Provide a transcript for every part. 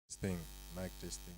Testing, mic testing.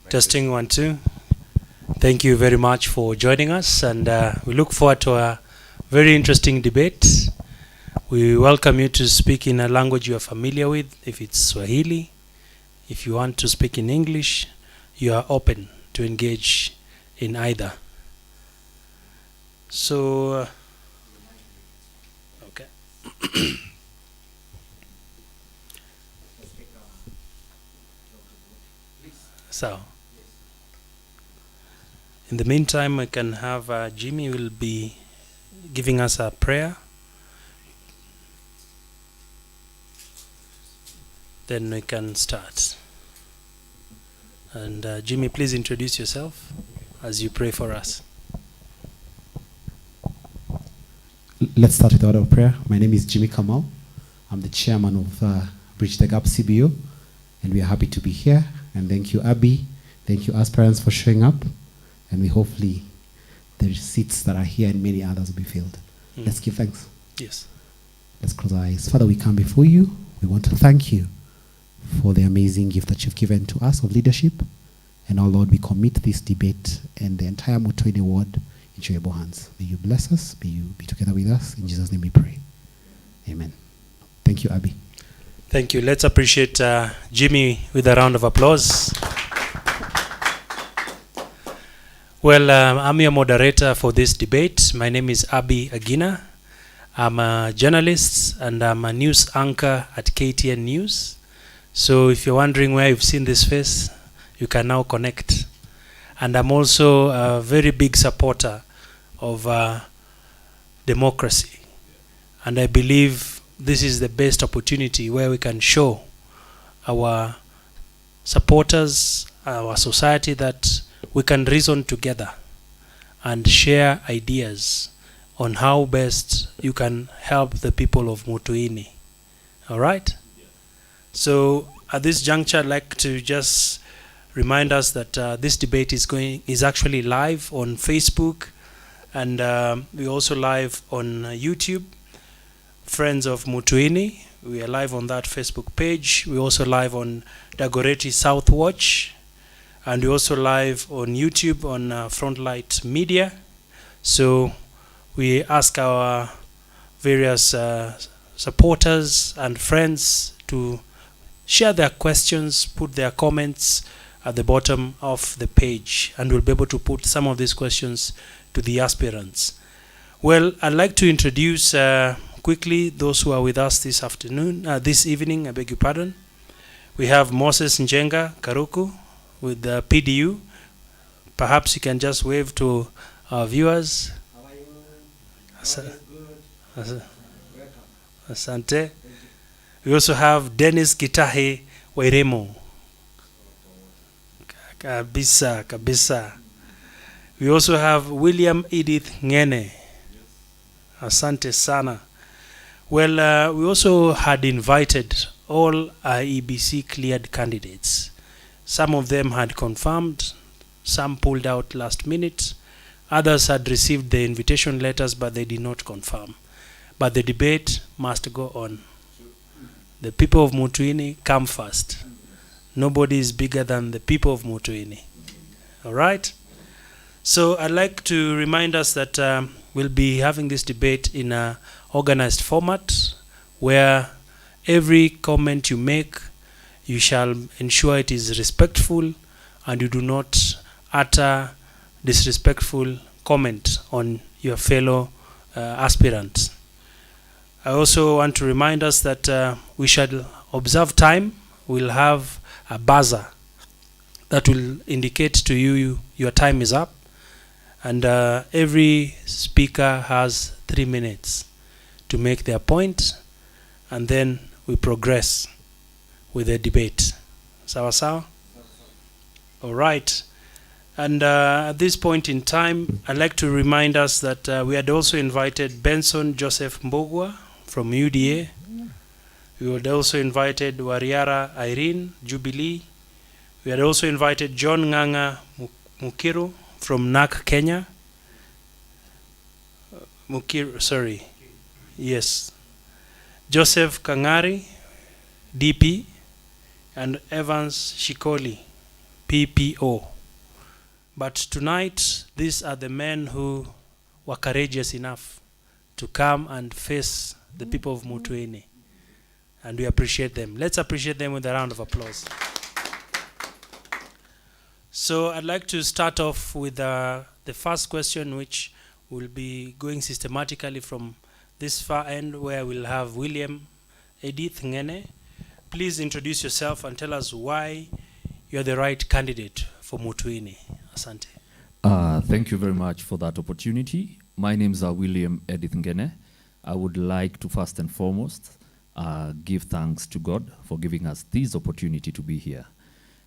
Testing 1 2. Thank you very much for joining us, and we look forward to a very interesting debate. We welcome you to speak in a language you are familiar with. If it's Swahili, if you want to speak in English, you are open to engage in either. So, okay. So, in the meantime, I can have Jimmy will be giving us a prayer. Then we can start. And Jimmy, please introduce yourself as you pray for us. Let's start with the order of prayer. My name is Jimmy Kamau. I'm the chairman of Bridge the Gap CBO, and we are happy to be here. And thank you, Abby. Thank you, aspirants, for showing up. And we hopefully the seats that are here and many others will be filled. Let's give thanks. Yes. Let's close our eyes. Father, we come before you. We want to thank you for the amazing gift that you've given to us of leadership. And our Lord, we commit this debate and the entire Mutuini ward into your able hands. May you bless us. May you be together with us. In Jesus' name we pray. Amen. Thank you, Abby. Thank you. Let's appreciate Jimmy with a round of applause. Well, I'm your moderator for this debate. My name is Abby Agina. I'm a journalist and I'm a news anchor at KTN News. So if you're wondering where you've seen this face, you can now connect. And I'm also a very big supporter of democracy. And I believe this is the best opportunity where we can show our supporters, our society, that we can reason together and share ideas on how best you can help the people of Mutuini. All right? So at this juncture, I'd like to just remind us that this debate is actually live on Facebook, and we're also live on YouTube. Friends of Mutuini, we are live on that Facebook page. We're also live on Dagoretti South Watch, and we're also live on YouTube on Frontlight Media. So we ask our various supporters and friends to share their questions, put their comments at the bottom of the page, and we'll be able to put some of these questions to the aspirants. Well, I'd like to introduce quickly those who are with us this evening, I beg your pardon. We have Moses Njenga Karuku with the PDU. Perhaps you can just wave to our viewers. How are you? Asante. We also have Dennis Gitahe Wairemo. Kabisa. We also have William Edith Ngene. Asante sana. Well, we also had invited all IEBC cleared candidates. Some of them had confirmed, some pulled out last minute, others had received the invitation letters but they did not confirm. But the debate must go on. The people of Mutuini come first. Nobody is bigger than the people of Mutuini. All right? So I'd like to remind us that we'll be having this debate in an organized format where every comment you make, you shall ensure it is respectful and you do not utter disrespectful comment on your fellow aspirants. I also want to remind us that we shall observe time. We'll have a buzzer that will indicate to you your time is up. And every speaker has 3 minutes to make their point, and then we progress with the debate. Sawa sawa? All right. And at this point in time, I'd like to remind us that we had also invited Benson Joseph Mbogwa from UDA. We had also invited Wariara Irene, Jubilee. We had also invited John Nganga Mukiru from NAC Kenya. Yes. Joseph Kangari, DP. and Evans Shikoli, PPO. But tonight, these are the men who were courageous enough to come and face the people of Mutuini. And we appreciate them. Let's appreciate them with a round of applause. So I'd like to start off with the first question, which will be going systematically from this far end, where we'll have William Edith Ngene. Please introduce yourself and tell us why you're the right candidate for Mutuini. Asante. Thank you very much for that opportunity. My name is William Edith Ngene. I would like to first and foremost give thanks to God for giving us this opportunity to be here.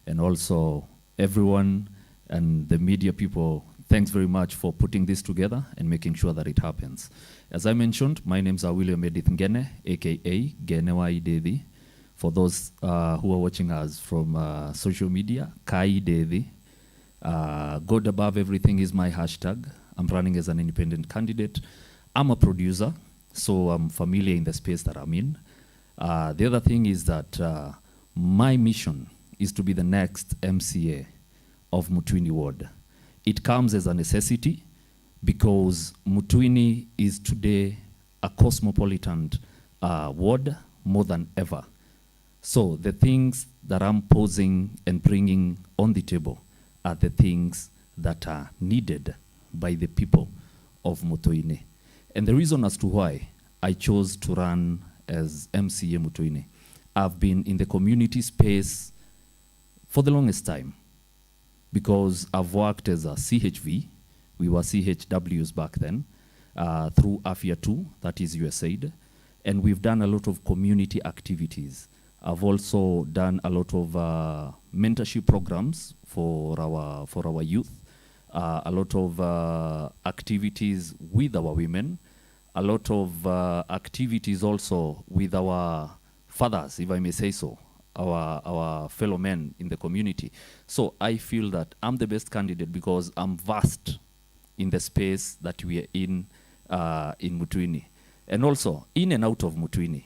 And also everyone and the media people, thanks very much for putting this together and making sure that it happens. As I mentioned, my name is William Edith Ngene, aka Genewa Idevi. For those who are watching us from social media, Kai Devi. God above everything is my hashtag. I'm running as an independent candidate. I'm a producer, so I'm familiar in the space that I'm in. The other thing is that my mission is to be the next MCA of Mutuini Ward. It comes as a necessity because Mutuini is today a cosmopolitan ward more than ever. So the things that I'm posing and bringing on the table are the things that are needed by the people of Mutuini. And the reason as to why I chose to run as MCA Mutuini, I've been in the community space for the longest time because I've worked as a CHV. We were CHWs back then through AFIA 2, that is USAID, and we've done a lot of community activities. I've also done a lot of mentorship programs for our youth, a lot of activities with our women, a lot of activities also with our fathers, if I may say so, our fellow men in the community. So I feel that I'm the best candidate because I'm vast in the space that we are in Mutuini. And also, in and out of Mutuini,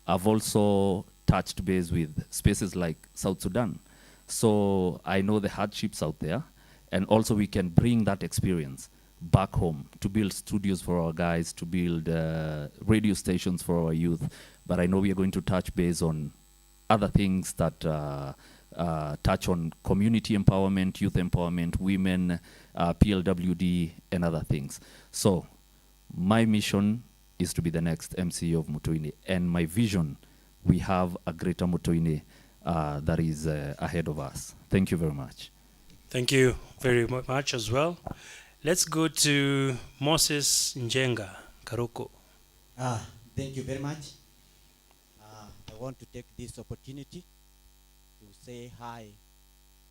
I've also touched base with spaces like South Sudan. So I know the hardships out there, and also we can bring that experience back home to build studios for our guys, to build radio stations for our youth. But I know we are going to touch base on other things that touch on community empowerment, youth empowerment, women, PLWD, and other things. So my mission is to be the next MCA of Mutuini, and my vision, we have a greater Mutuini that is ahead of us. Thank you very much. Thank you very much as well. Let's go to Moses Njenga Karuko. Thank you very much. I want to take this opportunity to say hi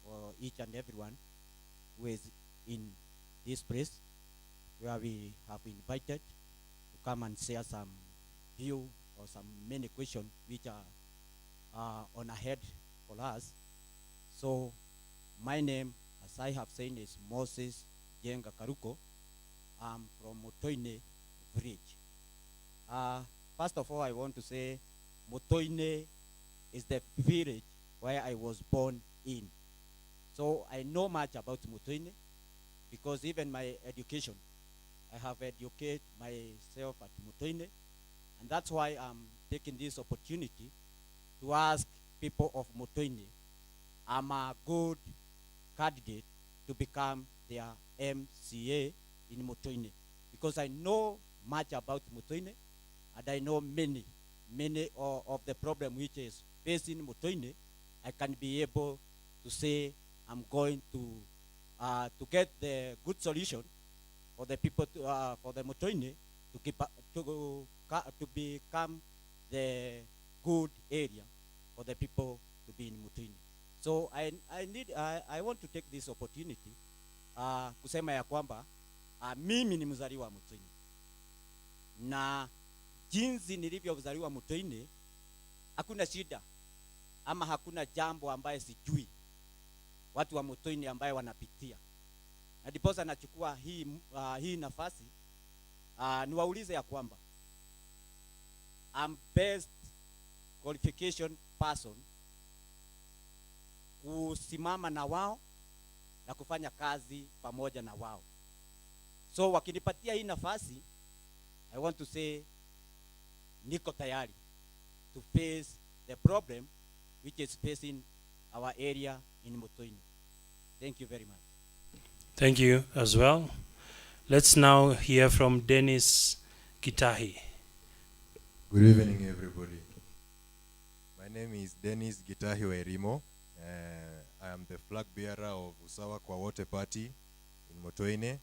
for each and everyone who is in this place where we have invited to come and share some view or some many questions which are on ahead for us. So my name, as I have said, is Moses Jenga Karuko. I'm from Mutuini village. First of all, I want to say Mutuini is the village where I was born in. So I know much about Mutuini because even my education, I have educated myself at Mutuini, and that's why I'm taking this opportunity to ask people of Mutuini, I'm a good candidate to become their MCA in Mutuini because I know much about Mutuini and I know many of the problem which is facing Mutuini. I can be able to say I'm going to get the good solution for the people for the Mutuini to become the good area for the people to be in Mutuini. So I want to take this opportunity kusema ya kwamba mimi ni mzaliwa Mutuini, na jinsi nilivyozaliwa Mutuini hakuna shida ama hakuna jambo ambaye sijui watu wa Mutuini ambaye wanapitia, na ndiposa nachukua hii nafasi niwaulize ya kwamba I'm best qualification person kusimama na wao na kufanya kazi pamoja na wao. So wakinipatia hii nafasi, I want to say niko tayari to face the problem which is facing our area in Mutuini. Thank you very much. Thank you as well. Let's now hear from Dennis Gitahi. Good evening, everybody. My name is Dennis Gitahi Wairimo. I am the flag bearer of Usawa kwa Wote Party in Mutuini,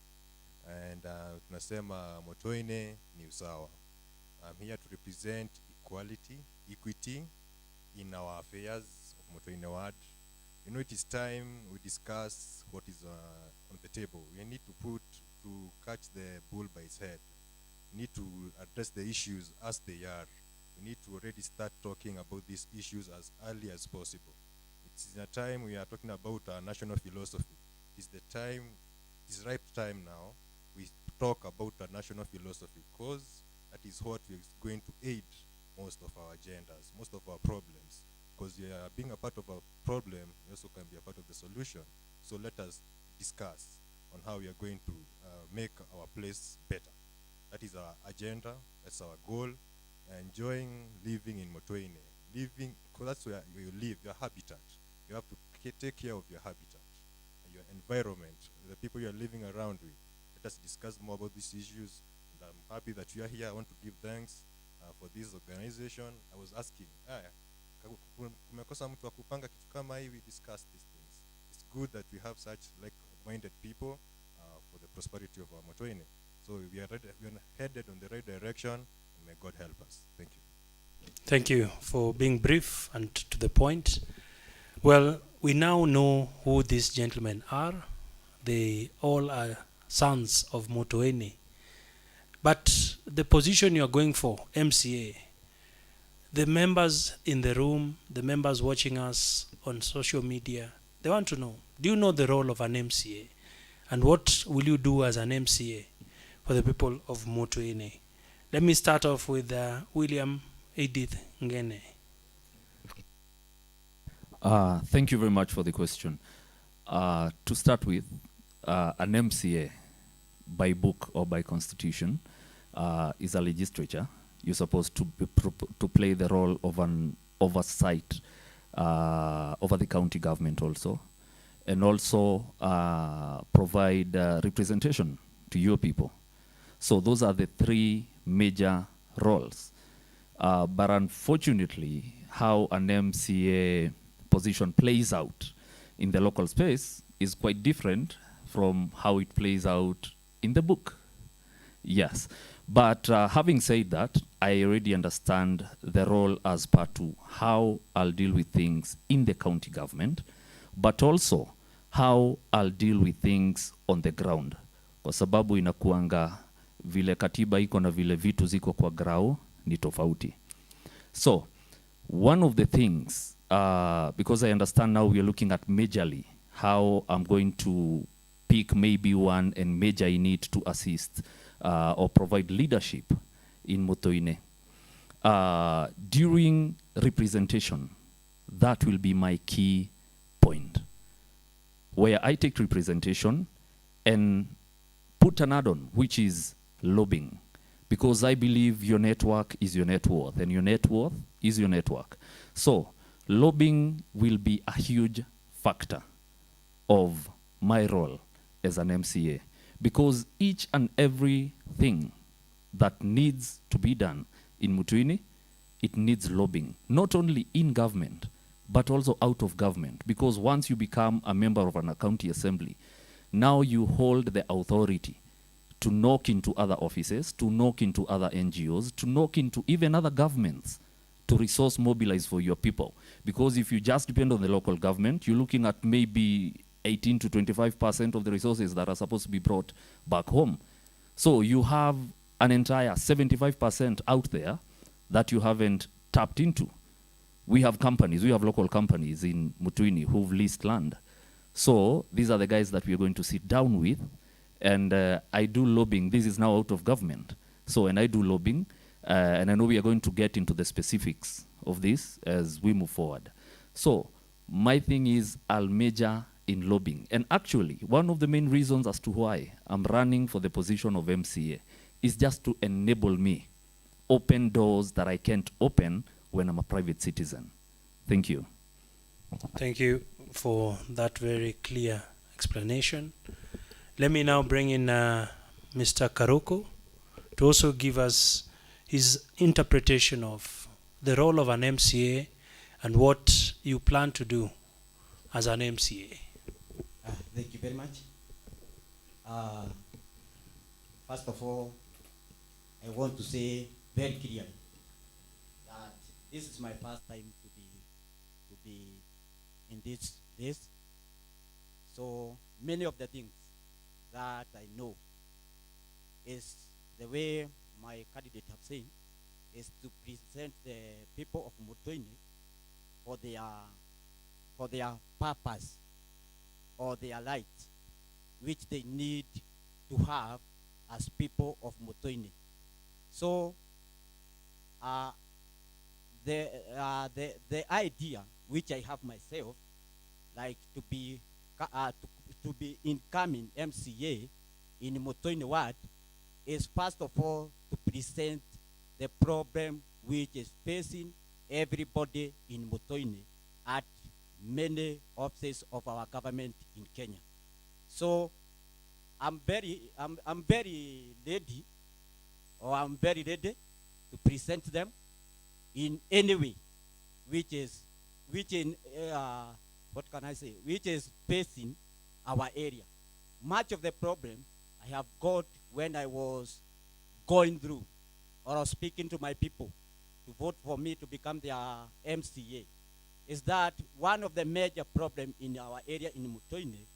and tunasema Mutuini ni usawa. I'm here to represent equity in our affairs of Mutuini Ward. You know, it is time we discuss what is on the table. We need to catch the bull by its head. We need to address the issues as they are. We need to already start talking about these issues as early as possible. It's in a time we are talking about our national philosophy. It's the time, it's ripe time now, we talk about our national philosophy, because that is what is going to aid most of our agendas, most of our problems. Because being a part of a problem, you also can be a part of the solution. So let us discuss on how we are going to make our place better. That is our agenda, that's our goal. Enjoying living in Mutuini, living, because that's where you live, your habitat. You have to take care of your habitat, your environment, the people you are living around with. Let us discuss more about these issues. And I'm happy that you are here. I want to give thanks for this organization. I was asking, kumekosa mtu wa kupanga kitu kama hii, we discuss these things. It's good that we have such like-minded people for the prosperity of our Mutuini. So we are headed on the right direction, and may God help us. Thank you. Thank you for being brief and to the point. Well, we now know who these gentlemen are. They all are sons of Mutuini. But the position you are going for, MCA, the members in the room, the members watching us on social media, they want to know, do you know the role of an MCA? And what will you do as an MCA for the people of Mutuini? Let me start off with William Edith Ngene. Thank you very much for the question. To start with, an MCA by book or by constitution is a legislature. You're supposed to play the role of an oversight over the county government also, and also provide representation to your people. So those are the three major roles. But unfortunately, how an MCA position plays out in the local space is quite different from how it plays out in the book. Yes. But having said that, I already understand the role as part to how I'll deal with things in the county government, but also how I'll deal with things on the ground. Kwa sababu inakuanga vile katiba iko na vile vitu ziko kwa grau ni tofauti. So, one of the things, because I understand now we are looking at majorly how I'm going to pick maybe one and major I need to assist or provide leadership in Mutuini. During representation, that will be my key point, where I take representation and put an add-on, which is lobbying, because I believe your network is your net worth, and your net worth is your network. So lobbying will be a huge factor of my role as an MCA, because each and every thing that needs to be done in Mutuini, it needs lobbying, not only in government, but also out of government. Because once you become a member of an county assembly, now you hold the authority to knock into other offices, to knock into other NGOs, to knock into even other governments, to resource mobilize for your people. Because if you just depend on the local government, you're looking at maybe 18 to 25% of the resources that are supposed to be brought back home. So you have an entire 75% out there that you haven't tapped into. We have companies, we have local companies in Mutuini who've leased land. So these are the guys that we're going to sit down with, and I do lobbying. This is now out of government. So, and I do lobbying, and I know we are going to get into the specifics of this as we move forward. So My thing is I'll major in lobbying. And actually, one of the main reasons as to why I'm running for the position of MCA is just to enable me open doors that I can't open when I'm a private citizen. Thank you. Thank you for that very clear explanation. Let me now bring in Mr. Karoko to also give us his interpretation of the role of an MCA and what you plan to do as an MCA. Thank you very much. First of all, I want to say very clearly that this is my first time to be in this. So many of the things that I know is the way my candidate have said is to present the people of Mutuini for their purpose or their light, which they need to have as people of Mutuini. So the idea which I have myself, like to be incoming MCA in Mutuini ward, is first of all to present the problem which is facing everybody in Mutuini at many offices of our government in Kenya. So I'm very ready to present them in any way, which is facing our area. Much of the problem I have got when I was going through or speaking to my people to vote for me to become their MCA is that one of the major problems in our area in Mutuini,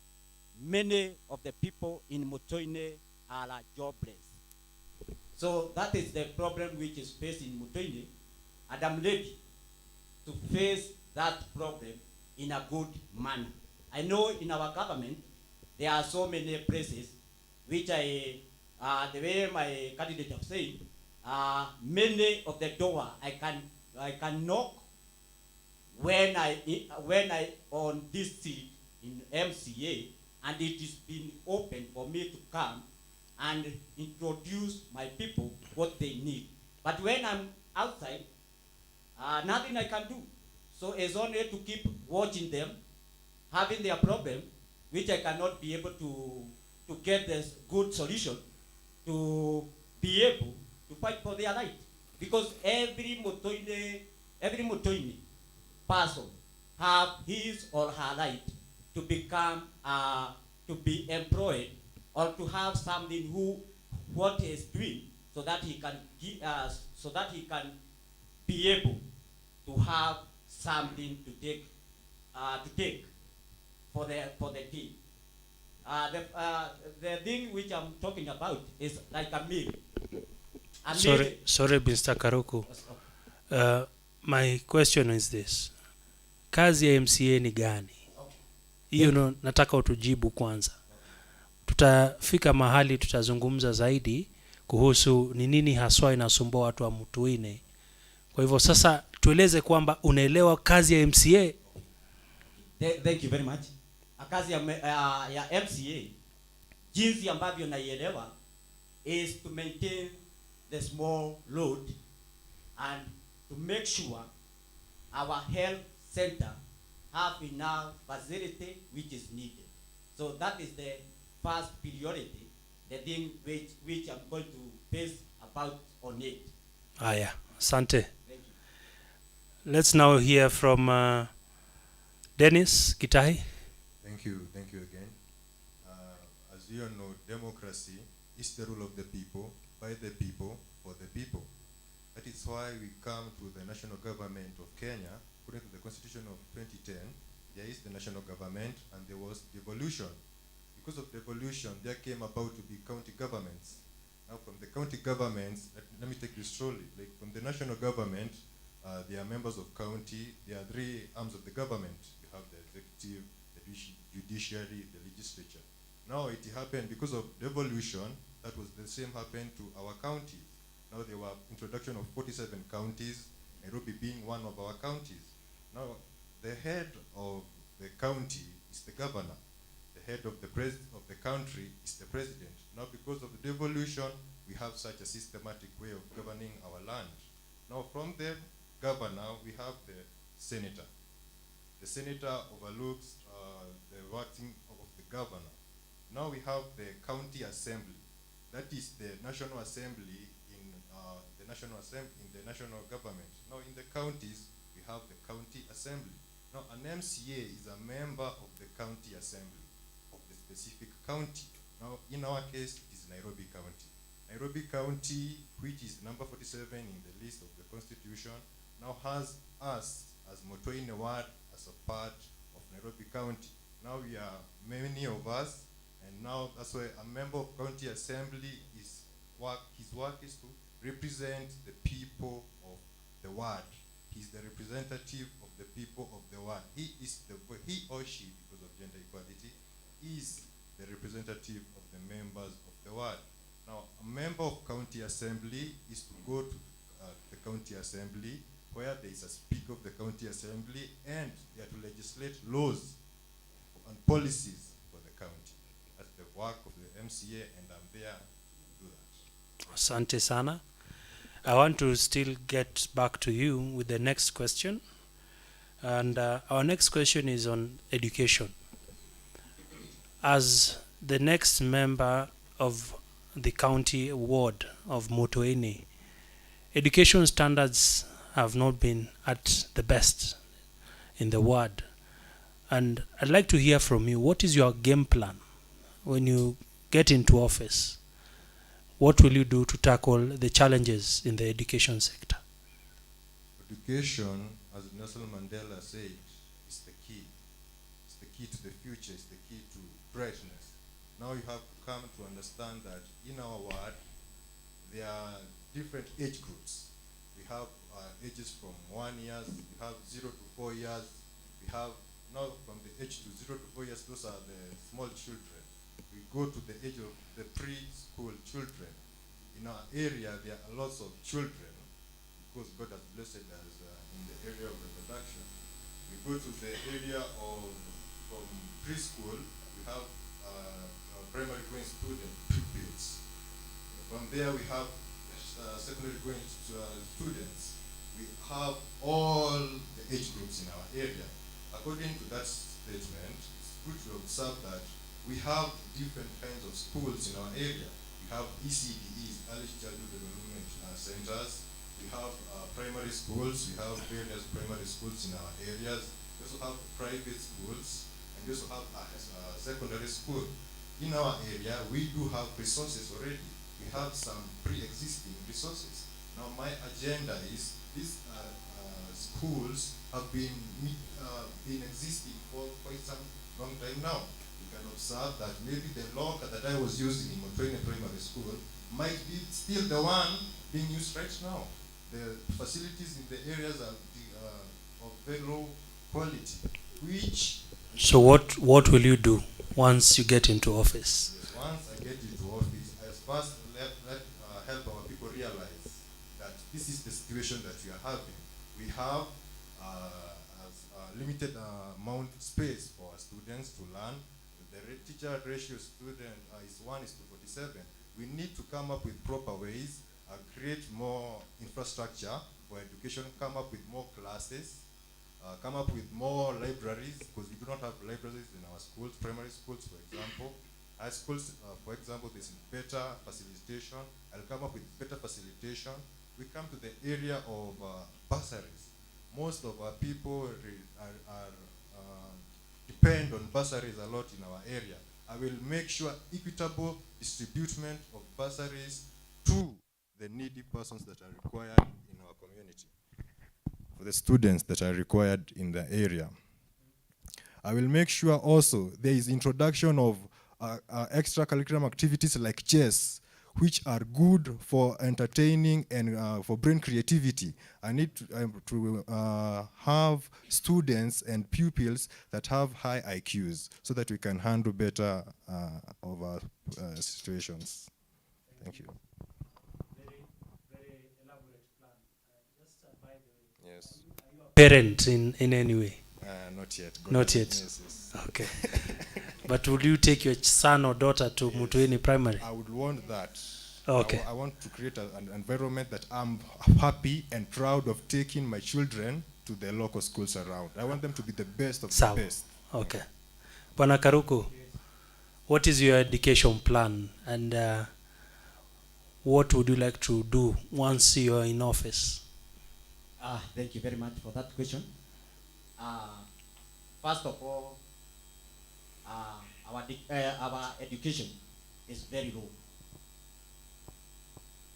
many of the people in Mutuini are jobless. So that is the problem which is facing Mutuini, and I'm ready to face that problem in a good manner. I know in our government there are so many places which the way my candidate have said, many of the door I can knock when I on this seat in MCA, and it is been open for me to come and introduce my people what they need. But when I'm outside, nothing I can do. So it's only to keep watching them, having their problem, which I cannot be able to get this good solution, to be able to fight for their right. Because every Mutuini person have his or her right to become, to be employed or to have something what he is doing, so that he can be able to have something to take for the team. The thing which I'm talking about is like a meal. Sorry, Mr. Karuku. My question is this. Kazi ya MCA ni gani? Hiyo nataka utujibu kwanza. Tutafika mahali tutazungumza zaidi kuhusu ni nini haswa inasumbua watu wa Mutuini. Kwa hivyo sasa tueleze kwamba unaelewa kazi ya MCA. Thank you very much. Kazi ya MCA, jinsi ambavyo naielewa, is to maintain the small road and to make sure our health center have enough facility which is needed. So that is the first priority, the thing which I'm going to base about on it. Aya, asante. Let's now hear from Dennis Gitahi. Thank you again. As you all know, democracy is the rule of the people, by the people, for the people. That is why we come to the national government of Kenya. According to the Constitution of 2010, there is the national government and there was devolution. Because of devolution, there came about to be county governments. Now from the county governments, let me take this slowly. Like from the national government, there are members of county, there are three arms of the government. You have the executive, the judiciary, the legislature. Now it happened because of devolution, that was the same happened to our counties. Now there were introduction of 47 counties, Nairobi being one of our counties. Now the head of the county is the governor. The head of the country is the president. Now, because of the devolution, we have such a systematic way of governing our land. Now, from the governor, we have the senator. The senator overlooks the working of the governor. Now we have the county assembly. That is the national assembly in the national government. Now in the counties, we have the county assembly. Now an MCA is a member of the county assembly of the specific county. Now in our case, it is Nairobi County. Nairobi County, which is number 47 in the list of the constitution, now has us as Mutuini Ward as a part of Nairobi County. Now we are many of us, and now that's why a member of county assembly his work is to represent the people of the ward. He's the representative of the people of the ward. He or she, because of gender equality, is the representative of the members of the ward. Now, a member of county assembly is to go to the county assembly, where there is a speaker of the county assembly, and they are to legislate laws and policies for the county. That's the work of the MCA, and I'm there to do that. Asante sana. I want to still get back to you with the next question. And our next question is on education. As the next member of the county ward of Mutuini, education standards have not been at the best in the ward. And I'd like to hear from you, what is your game plan when you get into office? What will you do to tackle the challenges in the education sector? Education, as Nelson Mandela said, is the key. It's the key to the future. It's the key to brightness. Now you have to come to understand that in our ward, there are different age groups. We have ages from 1 year, we have 0 to 4 years. We have now from the age to 0 to 4 years, those are the small children. We go to the age of the preschool children. In our area, there are lots of children because God has blessed us in the area of reproduction. We go to the area of from preschool, we have primary going student pupils. From there, we have secondary going students. We have all the age groups in our area. According to that statement, it's good to observe that we have different kinds of schools in our area. We have ECDEs, Early Childhood Development Centers. We have primary schools. We have various primary schools in our areas. We also have private schools, and we also have a secondary school. In our area, we do have resources already. We have some pre-existing resources. Now, my agenda is these schools have been existing for quite some long time now. You can observe that maybe the locker that I was using in Mutuini Primary School might be still the one being used right now. The facilities in the areas are of very low quality, which... So what will you do once you get into office? Yes, once I get into office, I first help our people realize that this is the situation that we are having. We have a limited amount of space for our students to learn. The teacher ratio student is 1:47. We need to come up with proper ways, create more infrastructure for education, come up with more classes, come up with more libraries, because we do not have libraries in our schools, primary schools, for example. High schools, for example, there's better facilitation. I'll come up with better facilitation. We come to the area of bursaries. Most of our people depend on bursaries a lot in our area. I will make sure equitable distribution of bursaries to the needy persons that are required in our community, for the students that are required in the area. I will make sure also there is introduction of extracurricular activities like chess, which are good for entertaining and for brain creativity. I need to have students and pupils that have high IQs so that we can handle better of our situations. Thank you. Very elaborate plan. Just by the way, Yes. are you a parent in any way? Not yet. God Not willing. yet. Yes, yes. Okay. But would you take your son or daughter to Mutuini Primary? I would want that. Okay. I want to create an environment that I'm happy and proud of taking my children to the local schools around. I want them to be the best of Sawa. the best. Okay. Bwana Karuku, what is your education plan, and what would you like to do once you are in office? Thank you very much for that question. First of all, our education is very low.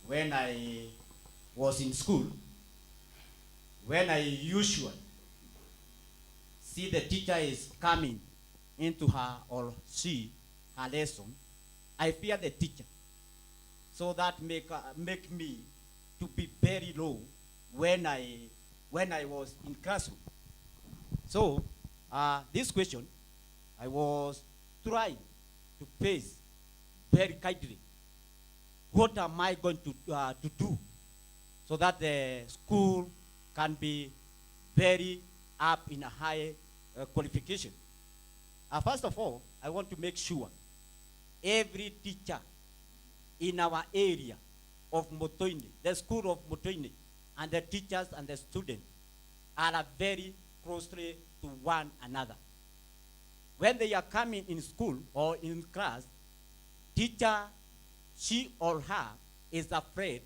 When I was in school, when I usually see the teacher is coming into her or she her lesson, I fear the teacher. So that make me to be very low when I was in classroom. So this question I was trying to face very kindly. What am I going to do so that the school can be very up in a high qualification? First of all, I want to make sure every teacher in our area of Mutuini, the school of Mutuini, and the teachers and the students are very closely to one another. When they are coming in school or in class, teacher, she or her, is afraid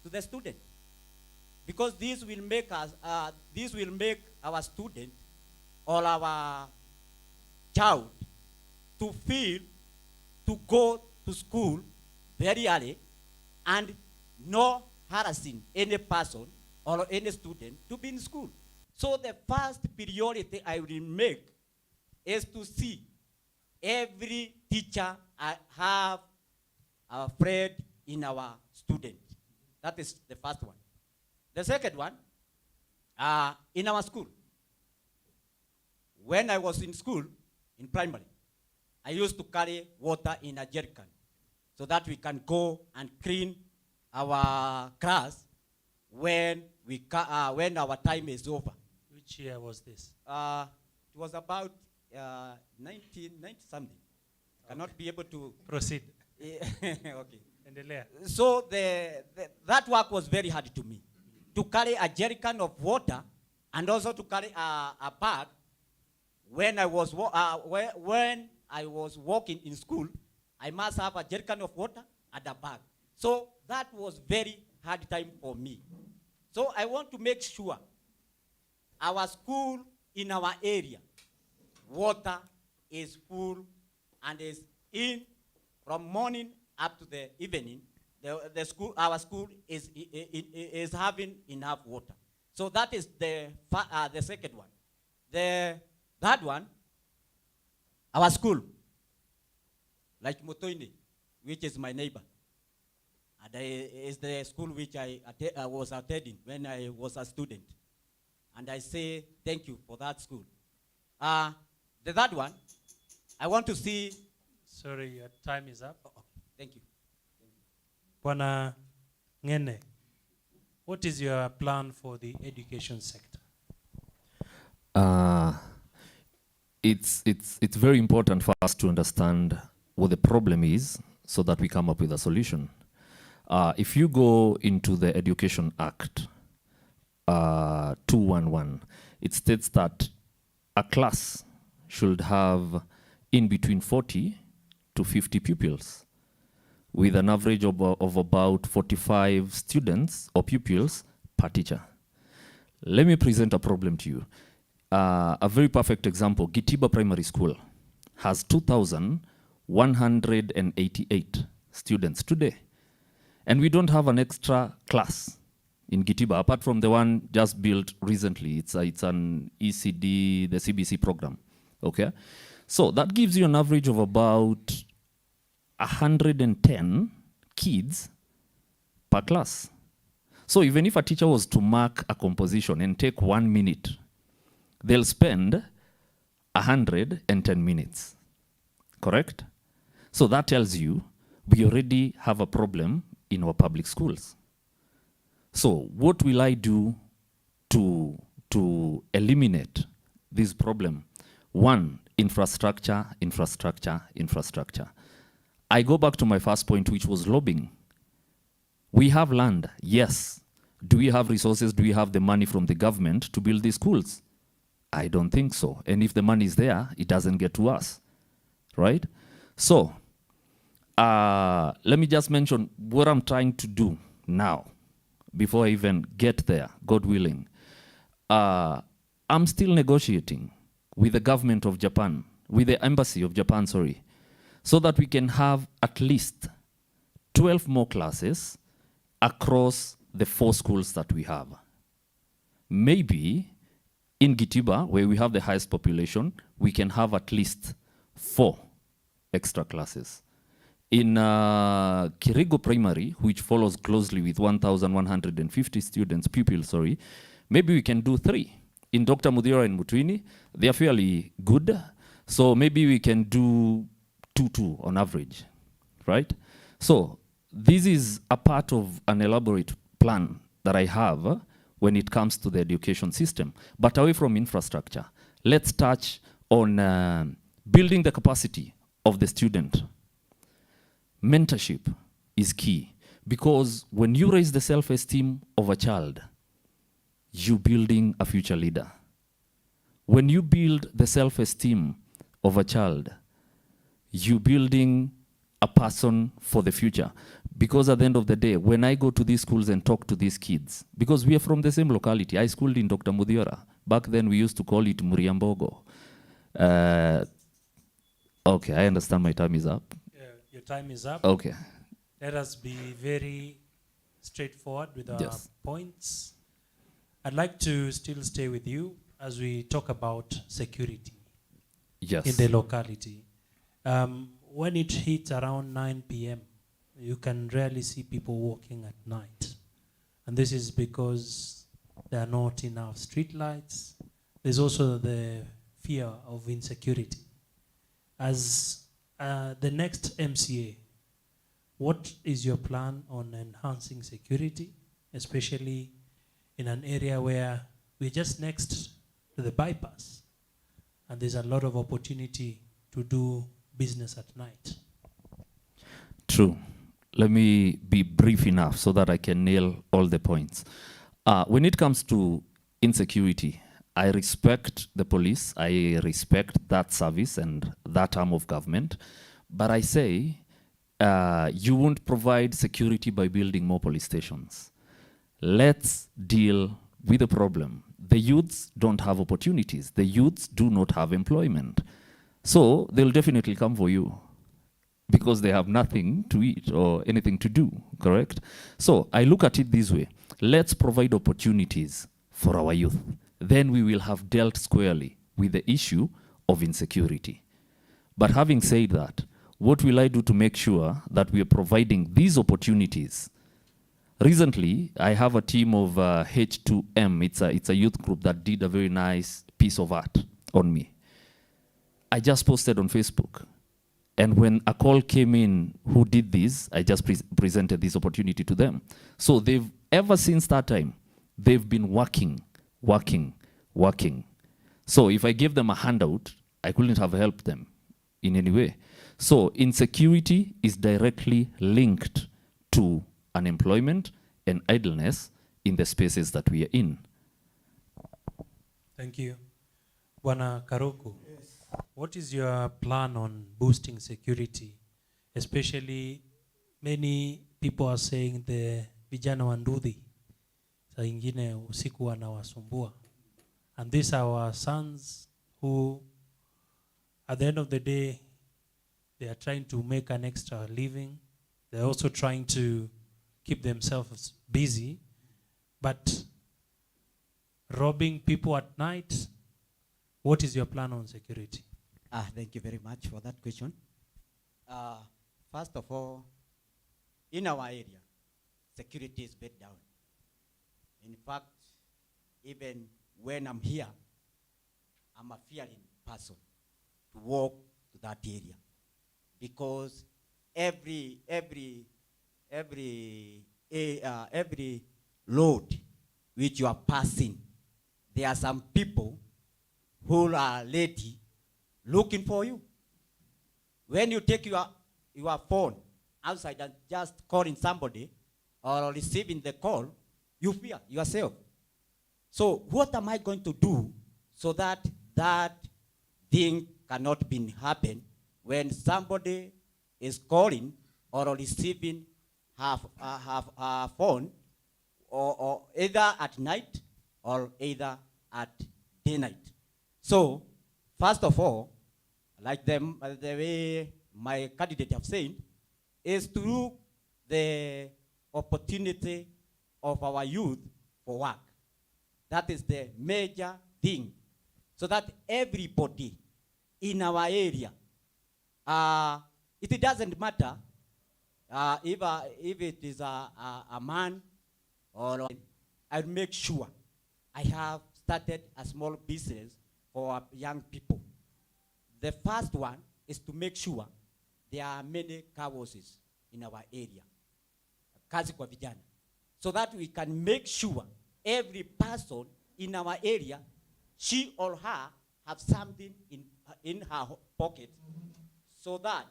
to the student, because this will make our student or our child to feel to go to school very early and no harassing any person or any student to be in school. So the first priority I will make is to see every teacher have a friend in our student. That is the first one. The second one, in our school, when I was in school, in primary, I used to carry water in a jerrycan so that we can go and clean our class when our time is over. Which year was this? It was about 1990 something. I cannot be able to Proceed. okay. Endelea. So that work was very hard to me, to carry a jerrycan of water and also to carry a bag. When I was walking in school, I must have a jerrycan of water and a bag. So that was very hard time for me. So I want to make sure our school in our area, water is full and is in from morning up to the evening. Our school is having enough water. So that is the second one. The third one, our school, like Mutuini, which is my neighbor, and is the school which I was attending when I was a student. And I say thank you for that school. The third one, I want to see. Sorry, your time is up. Oh, okay. Thank you. Bwana Ngene, what is your plan for the education sector? It's very important for us to understand what the problem is so that we come up with a solution. If you go into the Education Act 211, it states that a class should have in between 40 to 50 pupils, with an average of about 45 students or pupils per teacher. Let me present a problem to you. A very perfect example, Gitiba Primary School has 2,188 students today. And we don't have an extra class in Gitiba, apart from the one just built recently. It's an ECD, the CBC program, okay? So that gives you an average of about 110 kids per class. So even if a teacher was to mark a composition and take 1 minute, they'll spend 110 minutes, correct? So that tells you we already have a problem in our public schools. So what will I do to eliminate this problem. One, infrastructure, infrastructure, infrastructure. I go back to my first point, which was lobbying. We have land, yes. Do we have resources? Do we have the money from the government to build these schools? I don't think so. And if the money is there, it doesn't get to us, right? So, let me just mention what I'm trying to do now, before I even get there, God willing. I'm still negotiating with the government of Japan, with the embassy of Japan, sorry, so that we can have at least 12 more classes across the 4 schools that we have. Maybe in Gitiba, where we have the highest population, we can have at least 4 extra classes. In Kirigo Primary, which follows closely with 1,150 students, pupils, sorry, maybe we can do 3. In Dr. Mudira and Mutuini, they are fairly good, so maybe we can do 2 on average, right? So this is a part of an elaborate plan that I have when it comes to the education system. But away from infrastructure, let's touch on building the capacity of the student. Mentorship is key, because when you raise the self-esteem of a child, you're building a future leader. When you build the self-esteem of a child, you're building a person for the future. Because at the end of the day, when I go to these schools and talk to these kids, because we are from the same locality, I schooled in Dr. Mudhiora. Back then we used to call it Muriambogo. Okay, I understand my time is up. Your time is up. Okay. Let us be very straightforward with our points. I'd like to still stay with you as we talk about security in the locality. When it hits around 9 p.m., you can rarely see people walking at night. And this is because there are not enough street lights. There's also the fear of insecurity. As the next MCA, what is your plan on enhancing security, especially in an area where we're just next to the bypass and there's a lot of opportunity to do business at night? True. Let me be brief enough so that I can nail all the points. When it comes to insecurity, I respect the police, I respect that service and that arm of government, but I say you won't provide security by building more police stations. Let's deal with the problem. The youths don't have opportunities. The youths do not have employment. So they'll definitely come for you because they have nothing to eat or anything to do, correct? So I look at it this way. Let's provide opportunities for our youth. Then we will have dealt squarely with the issue of insecurity. But having said that, what will I do to make sure that we are providing these opportunities? Recently, I have a team of H2M. It's a youth group that did a very nice piece of art on me. I just posted on Facebook. And when a call came in who did this, I just presented this opportunity to them. So they've, ever since that time, they've been working. So if I gave them a handout, I couldn't have helped them in any way. So insecurity is directly linked to unemployment and idleness in the spaces that we are in. Thank you. Bwana Karuku, what is your plan on boosting security? Especially many people are saying the vijana wa Ndudhi saa ingine usiku wanawasumbua. And these are our sons who, at the end of the day, they are trying to make an extra living. They're also trying to keep themselves busy. But robbing people at night, what is your plan on security? Thank you very much for that question. First of all, in our area, security is bed down. In fact, even when I'm here, I'm a fearing person to walk to that area, because every road which you are passing, there are some people who are lady looking for you. When you take your phone outside and just calling somebody or receiving the call, you fear yourself. So what am I going to do so that that thing cannot be happen when somebody is calling or receiving her phone or either at night or either at day night. So first of all, like the way my candidate have said, is to look the opportunity of our youth for work. That is the major thing. So that everybody in our area, it doesn't matter if it is a man or I'll make sure I have started a small business for young people. The first one is to make sure there are many car washes in our area, kazi kwa vijana, so that we can make sure every person in our area, she or her, have something in her pocket, so that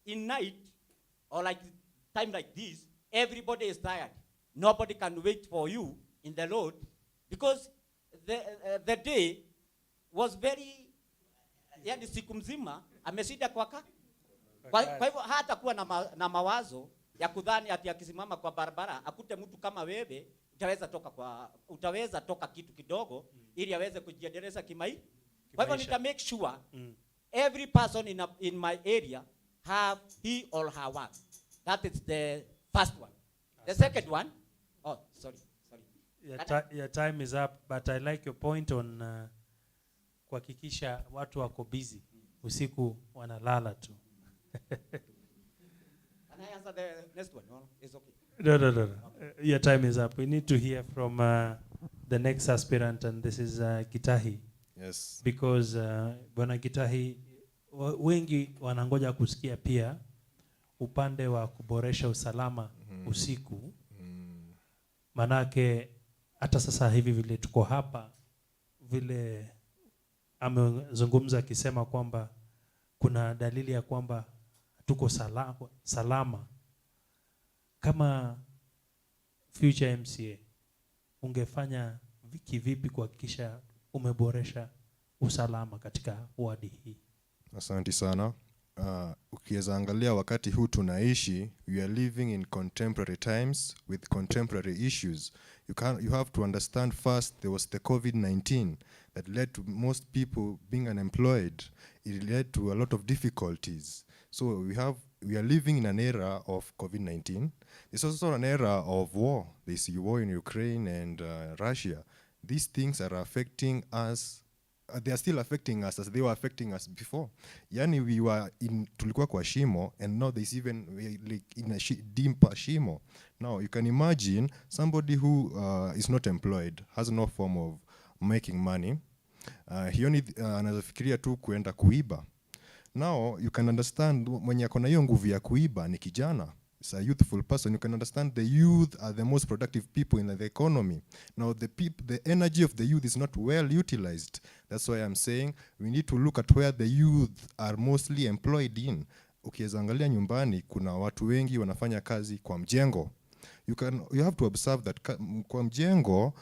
in night or like time like this, everybody is tired. Nobody can wait for you in the road because the day was very, yani siku mzima ameshinda kwa hivyo hata kuwa na mawazo ya kudhani ati akisimama kwa barabara akute mtu kama wewe utaweza toka kitu kidogo ili aweze kujiendeleza kimai. Kwa hivyo nita make sure every person in my area have he or her work. That is the first one. The second one, oh sorry. Your time is up, but I like your point on kuhakikisha watu wako busy usiku wanalala tu. Can I answer the next one? No, it's okay. No. Your time is up. We need to hear from the next aspirant, and this is Gitahi. Yes. Because Bwana Gitahi, wengi wanangoja kusikia pia upande wa kuboresha usalama usiku. Manake hata sasa hivi vile tuko hapa, vile amezungumza akisema kwamba kuna dalili ya kwamba tuko salama. Kama future MCA, ungefanya vipi kuhakikisha umeboresha usalama katika wadi hii? Asante sana. Ukiweza angalia wakati huu tunaishi, we are living in contemporary times with contemporary issues. You have to understand first there was the COVID-19 that led to most people being unemployed. It led to a lot of difficulties. So we are living in an era of COVID-19. It's also an era of war. There's war in Ukraine and Russia. These things are affecting us. They are still affecting us as they were affecting us before. Yani tulikuwa kwa shimo, and now there's even like in a deeper shimo. Now you can imagine somebody who is not employed, has no form of making money. He only anafikiria tu kuenda kuiba. Now you can understand mwenye akona hiyo nguvu ya kuiba ni kijana. It's a youthful person. You can understand the youth are the most productive people in the economy. Now the energy of the youth is not well utilized. That's why I'm saying we need to look at where the youth are mostly employed in. Ukiweza angalia nyumbani kuna watu wengi wanafanya kazi kwa mjengo. You have to observe that kwa mjengo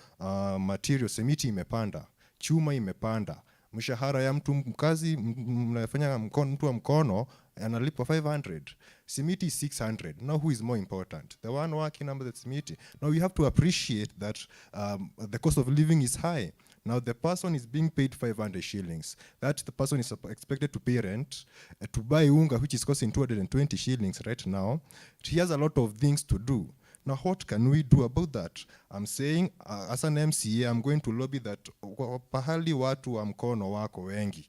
material, simiti imepanda, chuma imepanda. Mshahara ya mkazi mnafanya mtu wa mkono analipwa 500. Simiti 600. Now who is more important? The one working under the simiti. Now you have to appreciate that the cost of living is high. Now the person is being paid 500 shillings. That the person is expected to pay rent, to buy unga which is costing 220 shillings right now. He has a lot of things to do. Now what can we do about that? I'm saying as an MCA, I'm going to lobby that pahali watu wa mkono wako wengi.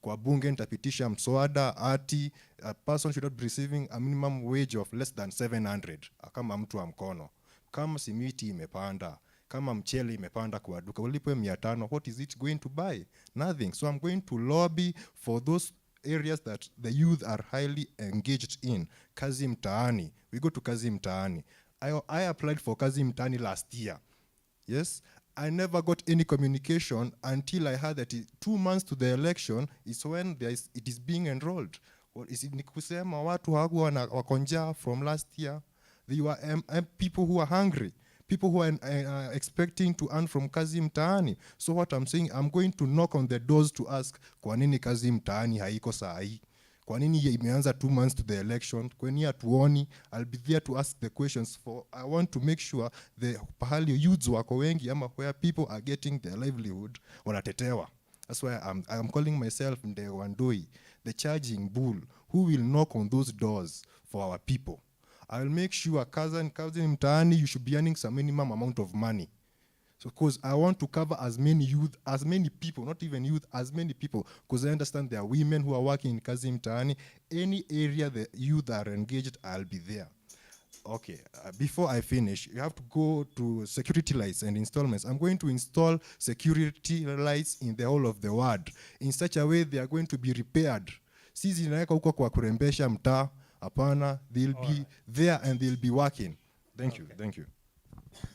Kwa bunge nitapitisha mswada ati a person should not be receiving a minimum wage of less than 700 kama mtu wa mkono. Kama simiti imepanda, kama mchele imepanda kwa duka, ulipwe 500, what is it going to buy? Nothing. So I'm going to lobby for those areas that the youth are highly engaged in. Kazi mtaani. We go to kazi mtaani. I applied for kazi mtaani last year. Yes, I never got any communication until I heard that 2 months to the election is when it is being enrolled. Ni kusema watu hawakuwa wako njaa from last year. They were people who are hungry, people who are expecting to earn from kazi mtaani. So what I'm saying, I'm going to knock on the doors to ask, kwa nini kazi mtaani haiko saa hii? Kwa nini imeanza 2 months to the election? Kwa nini hatuoni? I'll be there to ask the questions. For I want to make sure the pahali youths wako wengi ama where people are getting their livelihood wanatetewa. That's why I'm calling myself the Wandoi, the charging bull, who will knock on those doors for our people. I will make sure cousin mtaani, you should be earning some minimum amount of money. So, because I want to cover as many youth, as many people, not even youth, as many people, because I understand there are women who are working in kazi mtaani. Any area the youth are engaged, I'll be there. Okay, before I finish, you have to go to security lights and installments. I'm going to install security lights in the whole of the ward in such a way they are going to be repaired. Sisi zinaweka huko kwa kurembesha mtaa, hapana, they'll be there and they'll be working. Thank you, thank you.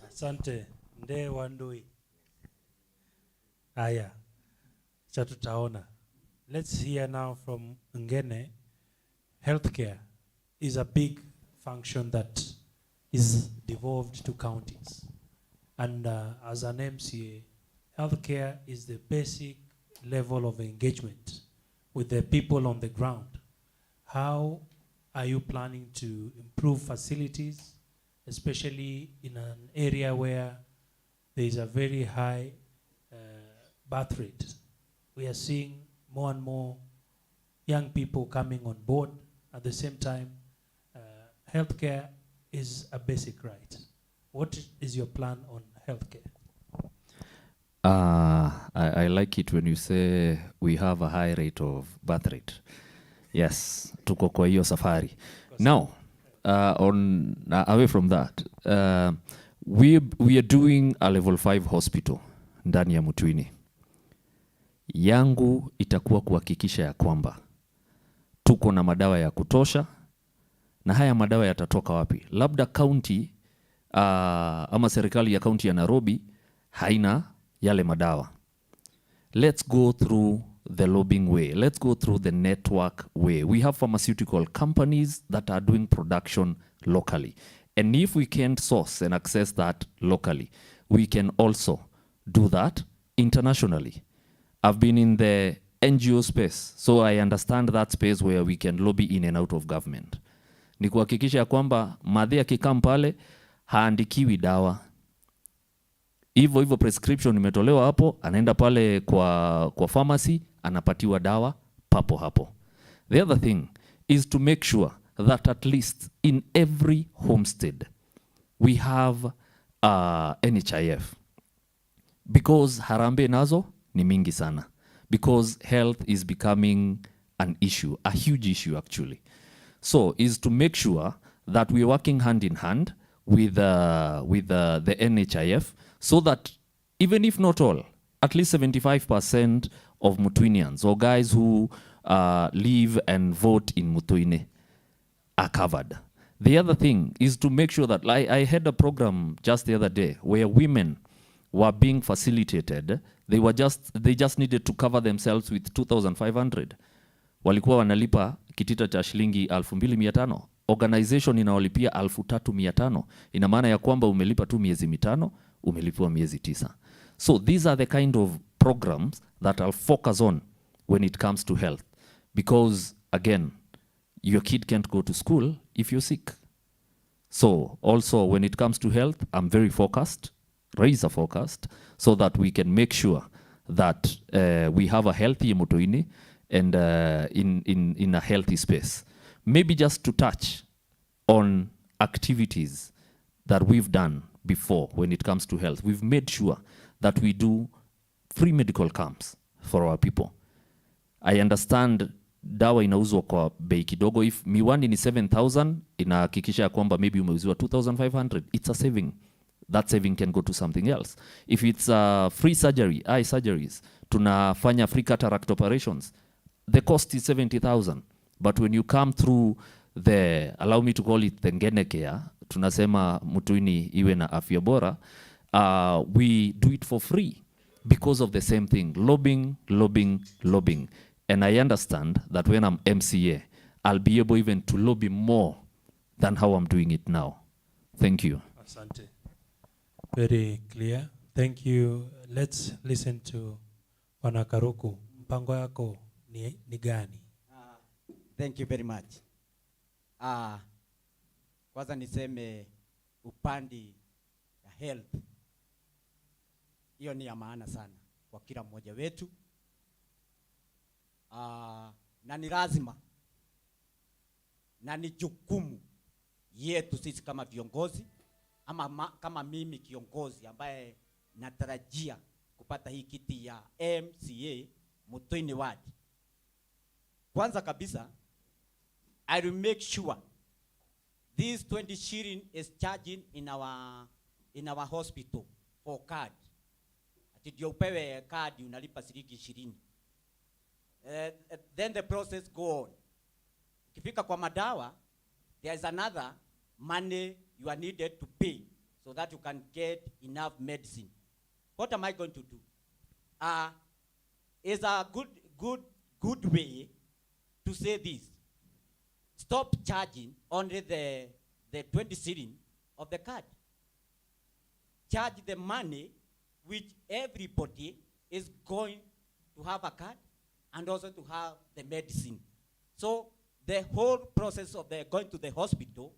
Asante, Nde Wandoi. Aya, chatutaona. Let's hear now from Ngene. Healthcare is a big function that is devolved to counties. And as an MCA, healthcare is the basic level of engagement with the people on the ground. How are you planning to improve facilities, especially in an area where there is a very high birth rate? We are seeing more and more young people coming on board. At the same time, healthcare is a basic right. What is your plan on healthcare? I like it when you say we have a high rate of birth rate. Yes, tuko kwa hiyo safari. Now, away from that, we are doing a level 5 hospital ndani ya Mutuini. Yangu itakuwa kuhakikisha ya kwamba tuko na madawa ya kutosha. Na haya madawa yatatoka wapi? Labda county ama serikali ya county ya Nairobi haina yale madawa. Let's go through the lobbying way. Let's go through the network way. We have pharmaceutical companies that are doing production locally. And if we can't source and access that locally, we can also do that internationally. I've been in the NGO space, so I understand that space where we can lobby in and out of government. Ni kuhakikisha ya kwamba madhi akikam pale haandikiwi dawa. Hivyo prescription imetolewa hapo, anaenda pale kwa pharmacy, anapatiwa dawa papo hapo. The other thing is to make sure that at least in every homestead we have NHIF. Because harambe nazo ni mingi sana. Because health is becoming an issue, a huge issue actually. So is to make sure that we're working hand in hand with the NHIF, so that even if not all, at least 75% of Mutuinians or guys who live and vote in Mutuine are covered. The other thing is to make sure that, I had a program just the other day where women were being facilitated. They just needed to cover themselves with 2,500. Walikuwa wanalipa kitita cha shilingi 2,500. Organization inawalipia 3,500. Ina maana ya kwamba umelipa tu miezi 5, umelipwa miezi 9. So these are the kind of programs that I'll focus on when it comes to health. Because again, your kid can't go to school if you're sick. So also when it comes to health, I'm very focused, razor focused, so that we can make sure that we have a healthy Mutuini and in a healthy space. Maybe just to touch on activities that we've done before when it comes to health. We've made sure that we do free medical camps for our people. I understand dawa inauzwa kwa bei kidogo. If miwani ni 7,000, inahakikisha kwamba maybe umeuziwa 2,500. It's a saving. That saving can go to something else. If it's free surgery, eye surgeries, tunafanya free cataract operations, the cost is 70,000. But when you come through the, allow me to call it the Ngene care, tunasema Mutuini iwe na afya bora, we do it for free because of the same thing, lobbying, lobbying, lobbying. And I understand that when I'm MCA, I'll be able even to lobby more than how I'm doing it now. Thank you. Asante. Very clear. Thank you. Let's listen to Bwana Karuku. Mpango yako ni gani? Thank you very much. Kwanza niseme upande ya health, hiyo ni ya maana sana kwa kila mmoja wetu. Na ni lazima na ni jukumu yetu sisi kama viongozi ama kama mimi kiongozi ambaye natarajia kupata hii kiti ya MCA Mutuini Ward. Kwanza kabisa, I will make sure this 20 shilling is charging in our hospital for card. Ati ndio upewe card unalipa shilingi 20. Then the process go on. Ukifika kwa madawa, there is another money you are needed to pay so that you can get enough medicine. What am I going to do? Is a good way to say this. Stop charging only the 20 shilling of the card. Charge the money which everybody is going to have a card and also to have the medicine. So the whole process of the going to the hospital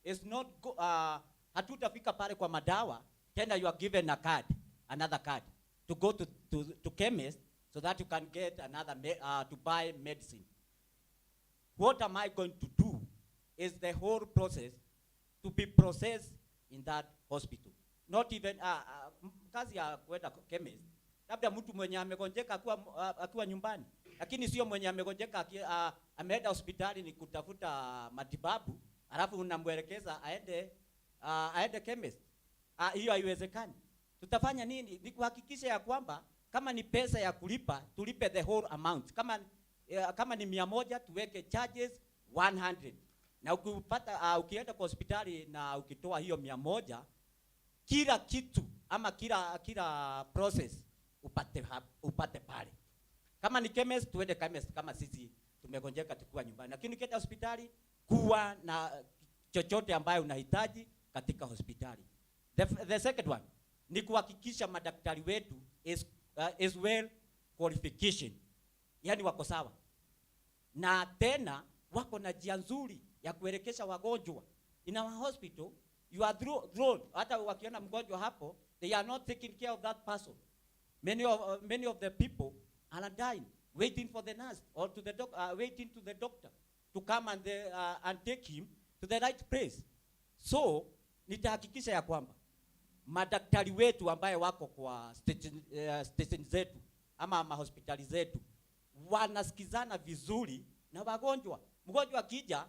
is not hatutafika pale kwa madawa tena you are given a card, another card to go to chemist so that you can get another to buy medicine. What am I going to do is the whole process to be processed in that hospital. Not even kazi ya kwenda chemist, labda mtu mwenye amegonjeka akiwa nyumbani, lakini sio mwenye amegonjeka ameenda hospitali ni kutafuta matibabu alafu unamwelekeza aende chemist. Hiyo haiwezekani. Tutafanya nini? Ni kuhakikisha ya kwamba kama ni pesa ya kulipa, tulipe the whole amount. Kama ni 100 tuweke charges 100. Na ukienda kwa hospitali na ukitoa hiyo 100, kila kitu ama kila process upate pale. Kama ni chemist tuende chemist kama sisi tumegonjeka tukua nyumbani. Lakini ukienda hospitali kuwa na chochote ambayo unahitaji katika hospitali. The second one ni kuhakikisha madaktari wetu is well qualification. Yani wako sawa. Na tena wako na njia nzuri ya kuelekesha wagonjwa. In our hospital you are thrown. Hata wakiona mgonjwa hapo, they are not taking care of that person. Many of the people are dying, waiting for the nurse or to the waiting to the doctor to come and take him to the right place. So nitahakikisha ya kwamba madaktari wetu ambaye wako kwa station zetu ama mahospitali zetu wanasikizana vizuri na wagonjwa. Mgonjwa akija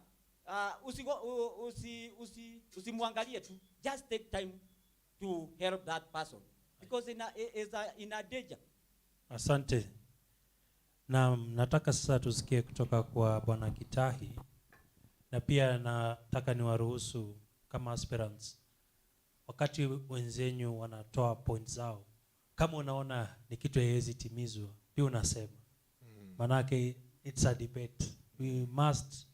usimwangalie tu, just take time to help that person because in a danger. Asante. Na nataka sasa tusikie kutoka kwa Bwana Gitahi, na pia nataka niwaruhusu kama aspirants wakati wenzenyu wanatoa points zao, kama unaona ni kitu haiwezi timizwa pia unasema. Manake it's a debate. We must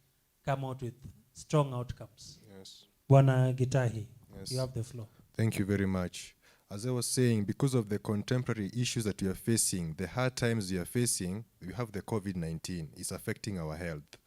come out with strong outcomes. Yes. Bwana Gitahi, Yes. you have the floor. Thank you very much. As I was saying, because of the contemporary issues that we are facing, the hard times we are facing, we have the COVID-19. It's affecting our health.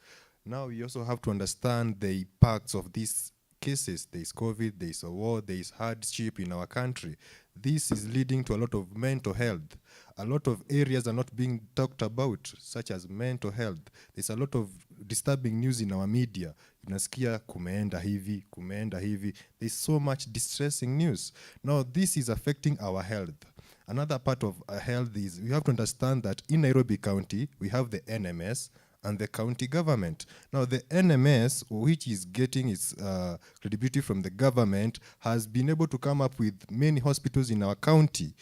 Now we also have to understand the impacts of these cases. There is COVID, there is a war, there is hardship in our country. This is leading to a lot of mental health. A lot of areas are not being talked about, such as mental health. There's a lot of disturbing news in our media. Unasikia kumeenda hivi. There's so much distressing news. Now this is affecting our health. Another part of our health is we have to understand that in Nairobi County, we have the NMS and the county government. Now the NMS, which is getting its credibility from the government, has been able to come up with many hospitals in our county.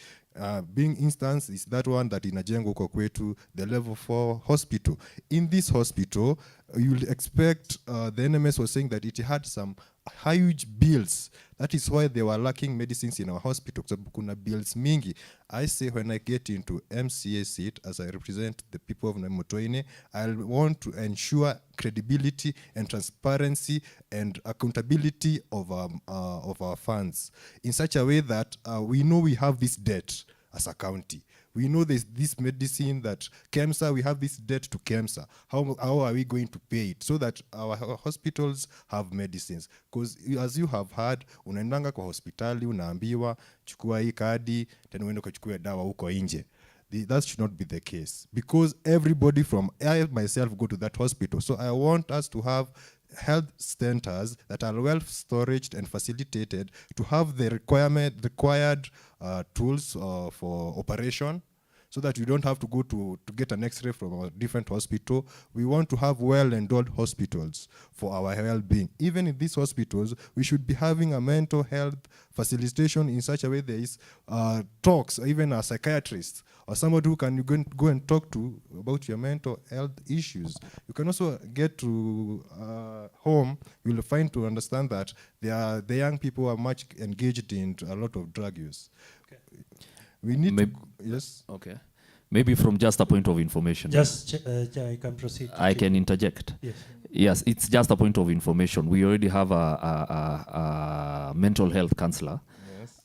Being instance is that one that inajengwa huko kwetu, the level 4 hospital. In this hospital, you'll expect, the NMS was saying that it had some huge bills That is why they were lacking medicines in our hospital. So kuna bills mingi. I say when I get into MCA seat, as I represent the people of Mutuini, I want to ensure credibility and transparency and accountability of our funds in such a way that we know we have this debt as a county. We know there's this medicine that KEMSA, we have this debt to KEMSA. How are we going to pay it so that our hospitals have medicines? Because as you have heard, unaendanga kwa hospitali, unaambiwa, chukua hii kadi, tena uende ukachukue dawa huko nje. That should not be the case. Because everybody I myself go to that hospital. So I want us to have health centers that are well storaged and facilitated to have the required tools for operation, so that you don't have to go to get an X-ray from a different hospital. We want to have well-endowed hospitals for our well-being. Even in these hospitals, we should be having a mental health facilitation in such a way there is talks, even a psychiatrist or somebody who can go and talk to about your mental health issues. You can also get to home, you'll find to understand that the young people are much engaged in a lot of drug use. Okay. We need yes. Okay. Maybe from just a point of information. Just I can proceed. I can interject. Yes. Yes, it's just a point of information. We already have a mental health counselor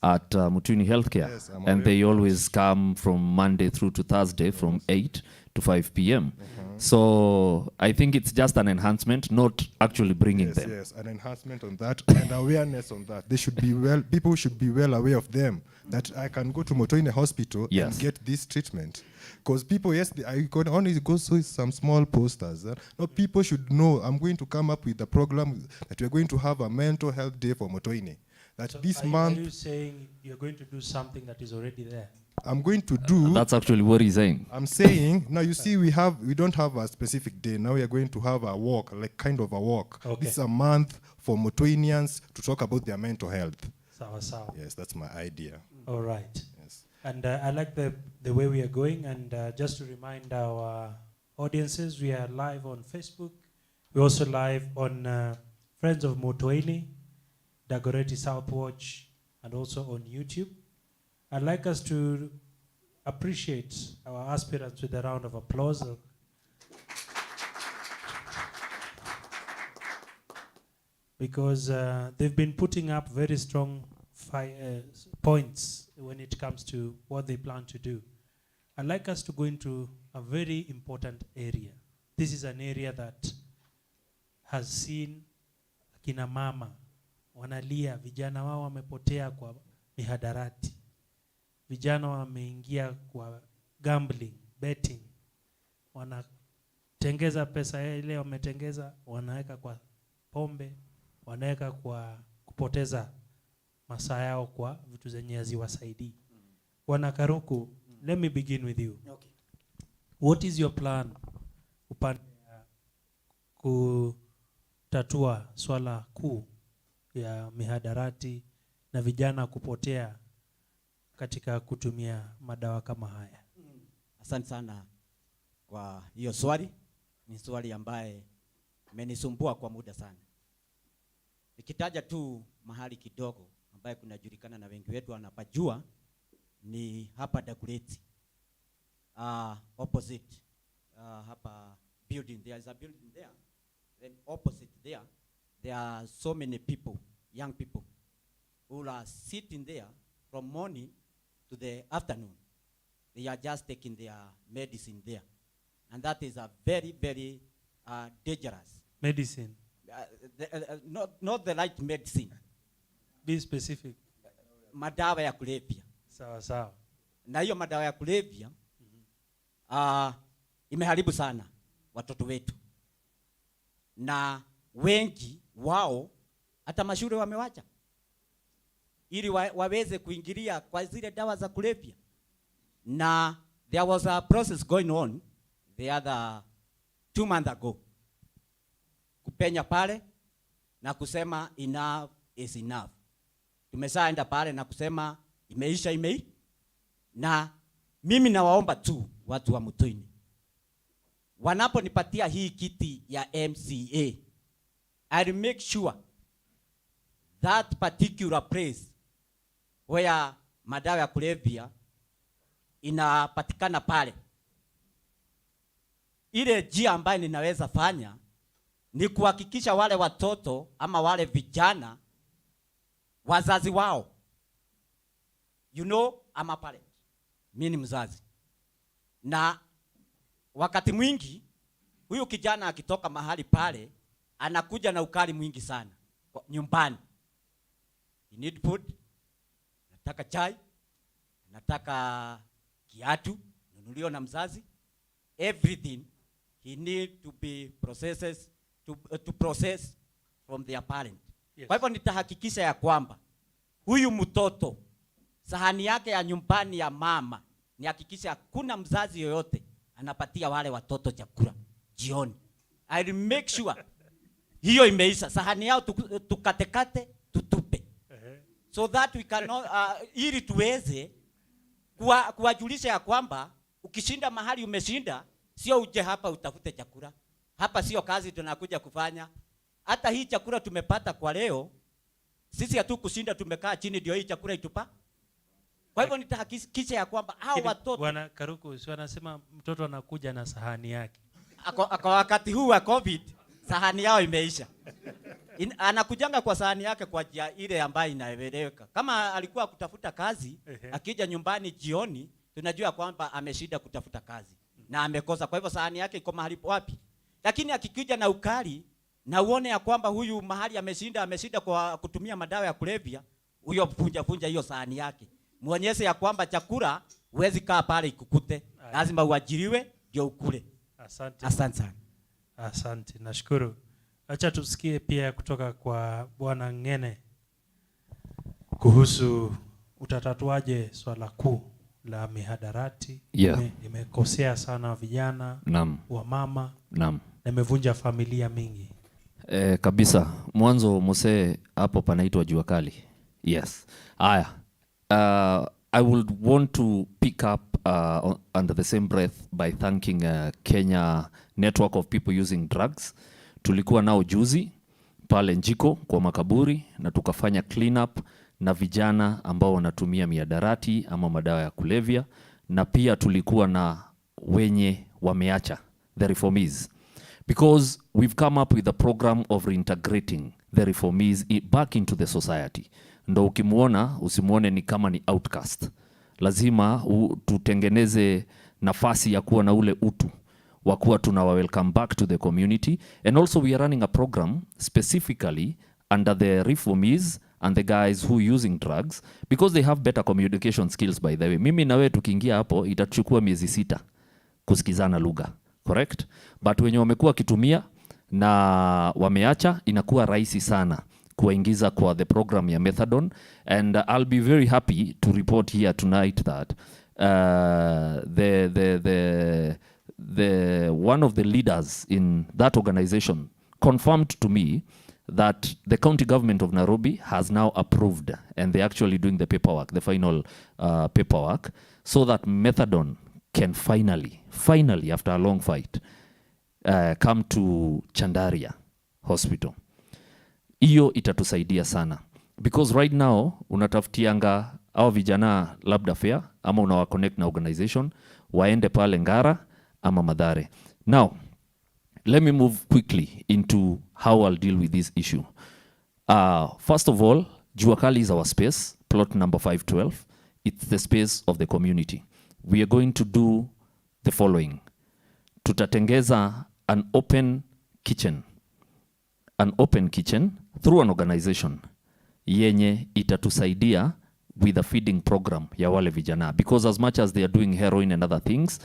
at Mutuini Healthcare, yes, and they always come from Monday through to Thursday from 8 to 5 p.m. So I think it's just an enhancement, not actually bringing them. Yes, an enhancement on that and awareness on that. They should be people should be well aware of them, that I can go to Mutuini Hospital and get this treatment. Because people, I could only go through some small posters. No, people should know I'm going to come up with a program that we're going to have a mental health day for Mutuini. That so this month. Are you saying you're going to do something that is already there? I'm going to do. That's actually what he's saying. I'm saying now. You see, we don't have a specific day. Now we are going to have a walk, like kind of a walk. Okay. This is a month for Mutuinians to talk about their mental health. Sawa. Yes, that's my idea. All right. Yes. And I like the way we are going. And just to remind our audiences, we are live on Facebook. We're also live on Friends of Mutuini, Dagoretti Southwatch, and also on YouTube. I'd like us to appreciate our aspirants with a round of applause. Because they've been putting up very strong points when it comes to what they plan to do. I'd like us to go into a very important area. This is an area that has seen kina mama wanalia, vijana wao wamepotea kwa mihadarati. Vijana wameingia kwa gambling, betting. Wanatengeza pesa ile wametengeza, wanaweka kwa pombe, wanaweka kwa kupoteza masaa yao kwa vitu zenye haziwasaidii. Bwana Karuku, let me begin with you. Okay. What is your plan upande kutatua swala kuu ya mihadarati na vijana kupotea katika kutumia madawa kama haya? Asante sana kwa hiyo swali. Ni swali ambaye imenisumbua kwa muda sana. Nikitaja tu mahali kidogo ambaye kunajulikana na wengi wetu wanapajua ni hapa Dagoretti. Opposite hapa building, there is a building there. Then opposite there are so many people, young people who are sitting there from morning to the afternoon. They are just taking their medicine there. And that is a very, very dangerous. Medicine? Not the right medicine. Be specific. Madawa ya kulevya. Sawa. Na hiyo madawa ya kulevya imeharibu sana watoto wetu. Na wengi wao hata mashule wamewacha ili waweze kuingilia kwa zile dawa za kulevya. Na there was a process going on the other 2 months ago. Kupenya pale na kusema enough is enough. Tumesaenda pale na kusema imeisha. Na mimi nawaomba tu watu wa Mutuini, wanaponipatia hii kiti ya MCA, I'll make sure that particular place where madawa ya kulevya inapatikana pale, ile njia ambayo ninaweza fanya ni kuhakikisha wale watoto ama wale vijana wazazi wao, you know, I'm a parent, mimi ni mzazi, na wakati mwingi huyu kijana akitoka mahali pale anakuja na ukali mwingi sana nyumbani. He need food, nataka chai, nataka kiatu nunulio na mzazi, everything he need to be to process from their parent. Yes. Kwa hivyo nitahakikisha ya kwamba huyu mtoto sahani yake ya nyumbani ya mama, nihakikisha hakuna mzazi yoyote anapatia wale watoto chakula jioni. I will make sure hiyo imeisha, sahani yao tukatekate tutupe, so that we cannot ili tuweze kuwajulisha ya kwamba ukishinda mahali umeshinda, sio uje hapa utafute chakula. Hapa sio kazi tunakuja kufanya. Hata hii chakula tumepata kwa leo, sisi hatu kushinda, tumekaa chini ndio hii chakula itupa. Kwa hivyo nitahakikisha ya kwamba hao watoto, Bwana Karuku, si wanasema mtoto anakuja na sahani yake. Kwa wakati huu wa COVID sahani yao imeisha. Anakujanga kwa sahani yake kwa njia ile ambayo inaeleweka. Kama alikuwa kutafuta kazi, akija nyumbani jioni, tunajua kwamba ameshinda kutafuta kazi na amekosa. Kwa hivyo sahani yake iko mahali wapi? Lakini akikuja na ukali na uone ya kwamba huyu mahali ameshinda kwa kutumia madawa ya kulevya, huyo punja hiyo sahani yake. Muonyeshe ya kwamba chakula huwezi kaa pale ikukute. Lazima uajiriwe ndio ukule. Asante. Asante sana. Asante. Nashukuru. Acha tusikie pia kutoka kwa Bwana Ngene kuhusu utatatuaje swala kuu la mihadarati. Imekosea sana vijana, wa mama, na imevunja familia mingi. Kabisa. Mwanzo muse hapo panaitwa jua kali. Yes. Aya. I would want to pick up under the same breath by thanking Kenya network of people using drugs. Tulikuwa nao juzi pale Njiko kwa makaburi na tukafanya clean up na vijana ambao wanatumia miadarati ama madawa ya kulevya, na pia tulikuwa na wenye wameacha, the reformees, because we've come up with a program of reintegrating the reformees back into the society. Ndo ukimuona usimuone ni kama ni outcast. Lazima tutengeneze nafasi ya kuwa na ule utu wa kuwa tunawa welcome back to the community. And also we are running a program specifically under the reformees and the guys who using drugs, because they have better communication skills, by the way. Mimi na wewe tukiingia hapo itachukua miezi 6 kusikizana lugha, correct? But wenye wamekuwa kitumia na wameacha, inakuwa rahisi sana kuingiza kwa the program ya methadone. And I'll be very happy to report here tonight that the one of the leaders in that organization confirmed to me that the county government of Nairobi has now approved, and they're actually doing the paperwork, the final paperwork, so that methadone can finally after a long fight come to Chandaria Hospital. Iyo itatusaidia sana, because right now unatafutianga au vijana labda fair ama unawa connect na organization waende pale Ngara ama Madhare. Now let me move quickly into how I'll deal with this issue. First of all, Juakali is our space, plot number 512. It's the space of the community. We are going to do the following. Tutatengeza an open kitchen through an organization yenye itatusaidia with a feeding program ya wale vijana, because as much as they are doing heroin and other things,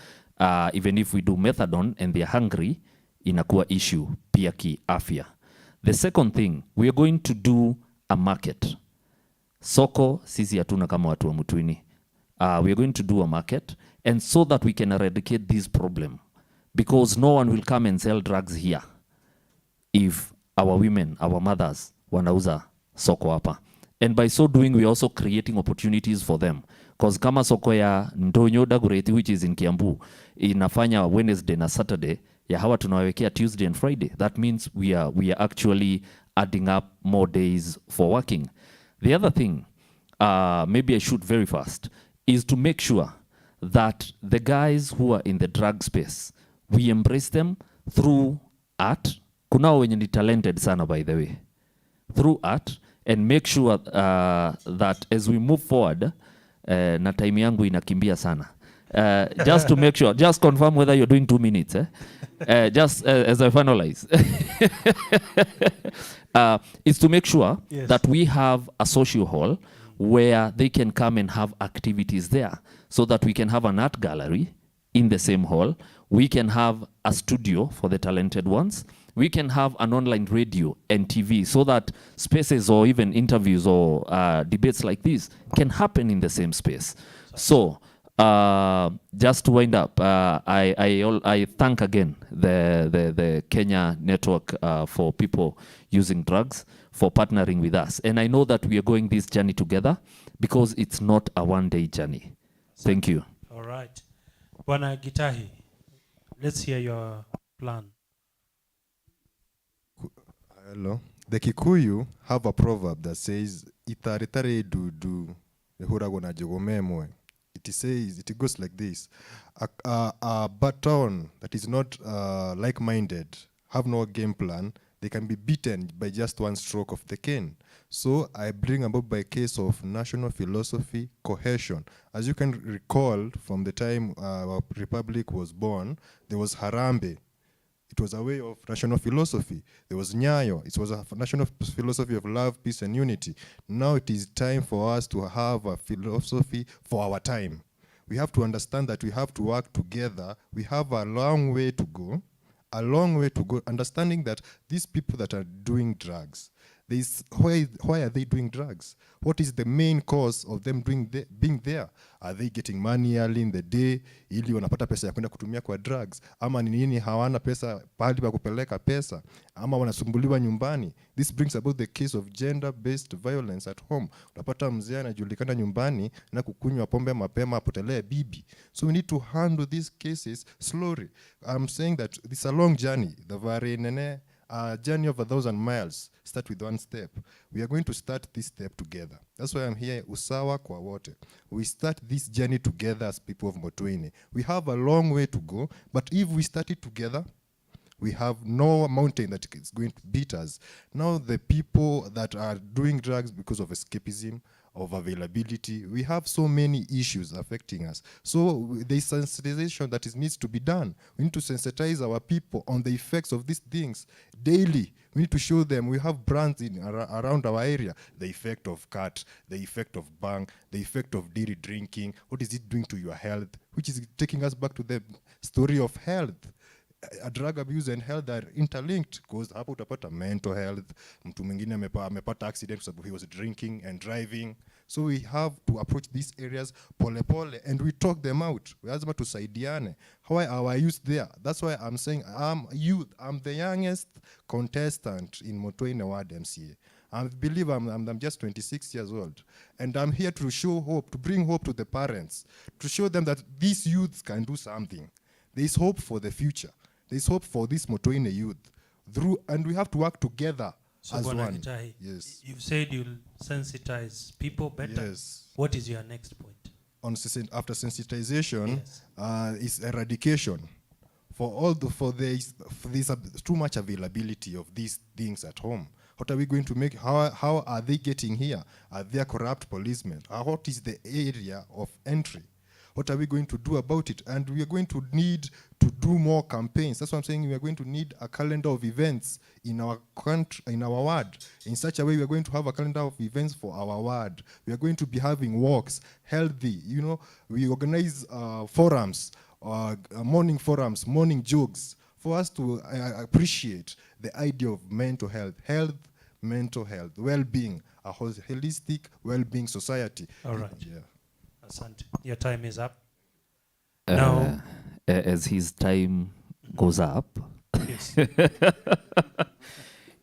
even if we do methadone and they are hungry, inakuwa issue pia kiafya. The second thing, we are going to do a market. Soko sisi hatuna kama watu wa Mutuini. We are going to do a market, and so that we can eradicate this problem, because no one will come and sell drugs here if our women, our mothers wanauza soko hapa. And by so doing, we are also creating opportunities for them, because kama soko ya Ndonyo Dagoretti, which is in Kiambu, inafanya Wednesday na Saturday, ya hawa tunawekea Tuesday and Friday. That means we are actually adding up more days for working. The other thing, maybe I should very fast, is to make sure that the guys who are in the drug space, we embrace them through art. Kunao wenye ni talented sana, by the way, through art, and make sure that as we move forward, na time yangu inakimbia sana. Just to make sure, just confirm whether you're doing 2 minutes. Just as I finalize, is to make sure that we have a social hall where they can come and have activities there, so that we can have an art gallery in the same hall. We can have a studio for the talented ones. We can have an online radio and TV, so that spaces or even interviews or debates like this can happen in the same space. So just to wind up, I thank again the Kenya Network for people using drugs, for partnering with us. And I know that we are going this journey together, because it's not a one-day journey. Thank you. All right. Bwana Gitahi, let's hear your plan. Hello. The Kikuyu have a proverb that says, "Itaritare du ehurago na jogomemwe." It says, it goes like this: a baton that is not like-minded, have no game plan, they can be beaten by just one stroke of the cane. So I bring about by case of national philosophy, cohesion. As you can recall, from the time our republic was born, there was Harambe. It was a way of national philosophy. There was Nyayo. It was a national philosophy of love, peace, and unity. Now it is time for us to have a philosophy for our time. We have to understand that we have to work together. We have a long way to go, understanding that these people that are doing drugs, why are they doing drugs? What is the main cause of them being there? Are they getting money early in the day ili wanapata pesa ya kwenda kutumia kwa drugs? Ama ni nini, hawana pesa pahali pa kupeleka pesa? Ama wanasumbuliwa nyumbani? This brings about the case of gender-based violence at home. Unapata mzee anajulikana nyumbani na kukunywa pombe mapema apotelee bibi. So we need to handle these cases slowly. I'm saying that it's a long journey. The very nene a journey of 1,000 miles start with one step. We are going to start this step together. That's why I'm here, Usawa kwa wote. We start this journey together as people of Mutuini. We have a long way to go, but if we start it together, we have no mountain that is going to beat us. Now the people that are doing drugs because of escapism, of availability, we have so many issues affecting us. So there's sensitization that needs to be done. We need to sensitize our people on the effects of these things daily. We need to show them. We have brands around our area. The effect of cat, the effect of bang, the effect of dairy drinking. What is it doing to your health? Which is taking us back to the story of health. Drug abuse and health are interlinked, because hapo utapata mental health, mtu mwingine amepata accident sababu he was drinking and driving. So we have to approach these areas pole pole and we talk them out. We lazima tusaidiane. How are our youth there? That's why I'm saying I'm youth. I'm the youngest contestant in Mutuini MCA. I believe I'm just 26 years old, and I'm here to show hope, to bring hope to the parents, to show them that these youths can do something. There is hope for the future. There is hope for this Mutuini youth. And we have to work together as one. Gitahi, yes. You've said you'll sensitize people better. Yes. What is your next point? After sensitization, yes, is eradication. There's too much availability of these things at home. What are we going to make? How are they getting here? Are there corrupt policemen? What is the area of entry? What are we going to do about it? And we are going to need to do more campaigns. That's what I'm saying. We are going to need a calendar of events in our country, in our ward. In such a way, we are going to have a calendar of events for our ward. We are going to be having walks, healthy. You know, we organize forums, morning forums, morning jogs, for us to appreciate the idea of mental health, mental health, well-being, a holistic well-being society. All right. Yeah. Asante. Your time is up. Now, as his time goes up, Yes.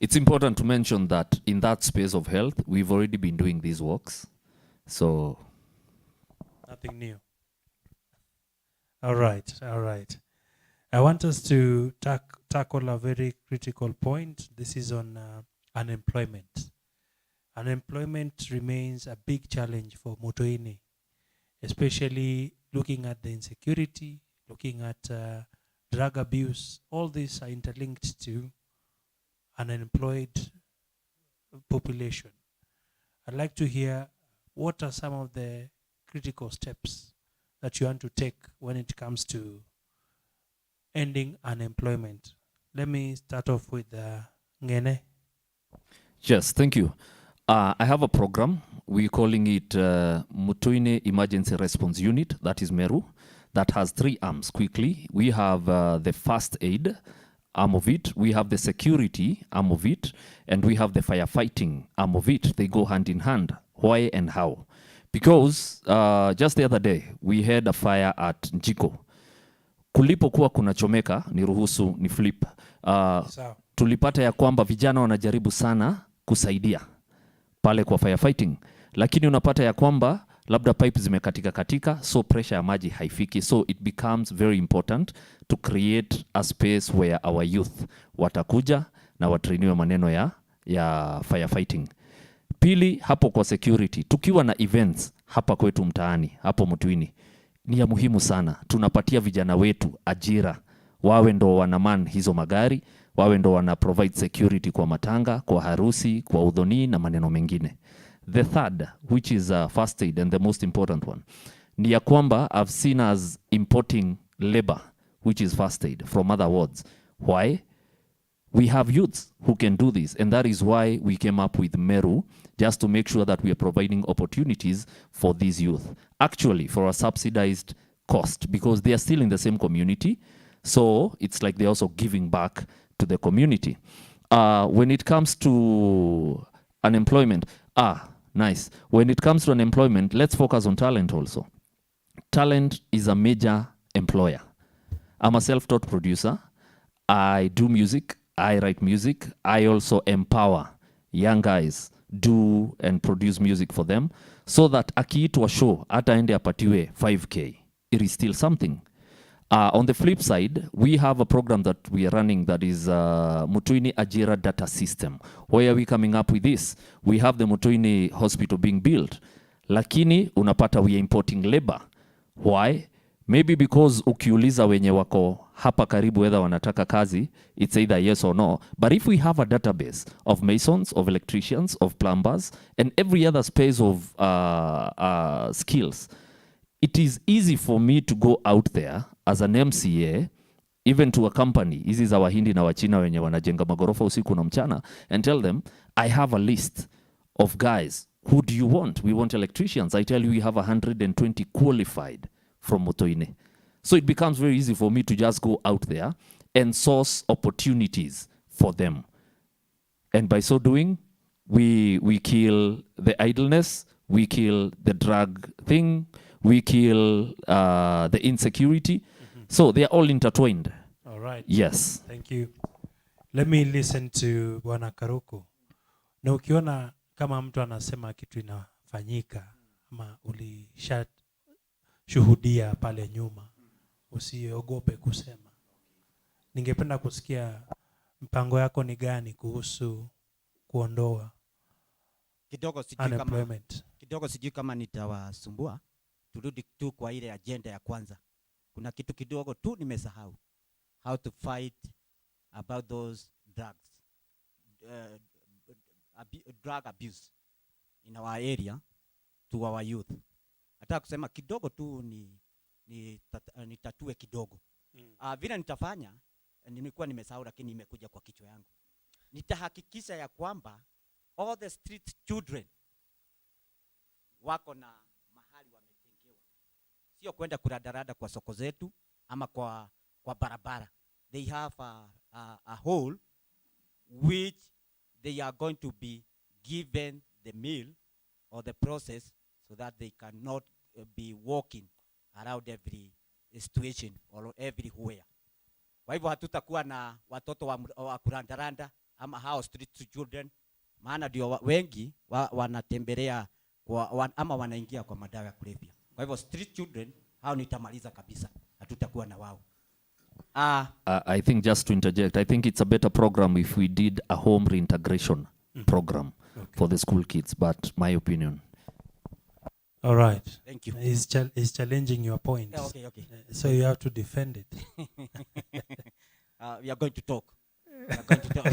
it's important to mention that in that space of health, we've already been doing these walks. So, Nothing new. All right. All right. I want us to tackle a very critical point. This is on unemployment. Unemployment remains a big challenge for Mutuini, especially looking at the insecurity, looking at drug abuse. All these are interlinked to an unemployed population. I'd like to hear what are some of the critical steps that you want to take when it comes to ending unemployment. Let me start off with Ngene. Yes, thank you. I have a program. We're calling it Mutuini Emergency Response Unit, that is Meru, that has 3 arms quickly. We have the first aid arm of it, we have the security arm of it, and we have the firefighting arm of it. They go hand in hand. Why and how? Because just the other day, we had a fire at Njiko. Kulipokuwa kunachomeka, niruhusu ni flip. Tulipata ya kwamba vijana wanajaribu sana kusaidia pale kwa firefighting, lakini unapata ya kwamba labda pipe zimekatika katika, so pressure ya maji haifiki. So it becomes very important to create a space where our youth watakuja na watrainiwe maneno ya firefighting. Pili, hapo kwa security, tukiwa na events hapa kwetu mtaani, hapo Mutuini, ni ya muhimu sana. Tunapatia vijana wetu ajira, wawe ndo wanaman hizo magari, wawe ndo wana provide security kwa matanga, kwa harusi, kwa udhoni na maneno mengine. The third, which is first aid and the most important one, ni ya kwamba I've seen us importing labor, which is first aid, from other wards. Why? We have youths who can do this, and that is why we came up with Meru, just to make sure that we are providing opportunities for these youth. Actually, for a subsidized cost, because they are still in the same community, so it's like they're also giving back to the community. When it comes to unemployment, nice. When it comes to unemployment, let's focus on talent also. Talent is a major employer. I'm a self-taught producer. I do music. I write music. I also empower young guys, do and produce music for them, so that akiitwa show hata ende apatiwe 5K. It is still something. On the flip side, we have a program that we are running that is Mutuini Ajira Data System. Why are we coming up with this? We have the Mutuini Hospital being built, lakini unapata we are importing labor. Why? Maybe because ukiuliza wenye wako hapa karibu whether wanataka kazi, it's either yes or no. But if we have a database of masons, of electricians, of plumbers, and every other space of skills, it is easy for me to go out there as an MCA, even to a company, hizi za Wahindi na Wachina wenye wanajenga magorofa usiku na mchana, and tell them, I have a list of guys. Who do you want? We want electricians. I tell you, we have 120 qualified from Mutuini. So it becomes very easy for me to just go out there and source opportunities for them. And by so doing, we kill the idleness, we kill the drug thing, we kill the insecurity. So they are all intertwined. All right. Yes. Thank you. Let me listen to Bwana Karuku. Na ukiona kama mtu anasema kitu inafanyika ama ulishashuhudia pale nyuma, usiogope kusema. Ningependa kusikia mpango yako ni gani kuhusu kuondoa kidogo sijui kama nitawasumbua. Turudi tu kwa ile agenda ya kwanza. Kuna kitu kidogo tu nimesahau. How to fight about those drugs. Drug abuse in our area to our youth. Nataka kusema kidogo tu nitatue kidogo. Vile nitafanya, nimekuwa nimesahau lakini imekuja kwa kichwa yangu. Nitahakikisha ya kwamba all the street children wako na mahali wametengewa. Sio kwenda kuradarada kwa soko zetu ama kwa barabara. They have a hole which they are going to be given the meal or the process so that they cannot be walking around every situation or everywhere. Kwa hivyo hatutakuwa na watoto wa kurandaranda ama hao street children, maana ndio wengi wanatembelea ama wanaingia kwa madawa ya kulevya. Kwa hivyo street children hao nitamaliza kabisa, hatutakuwa na wao. I think just to interject, I think it's a better program if we did a home reintegration program for the school kids, but my opinion. All right. Thank you. He's challenging your points. Okay. So you have to defend it. We are going to talk. We are going to talk.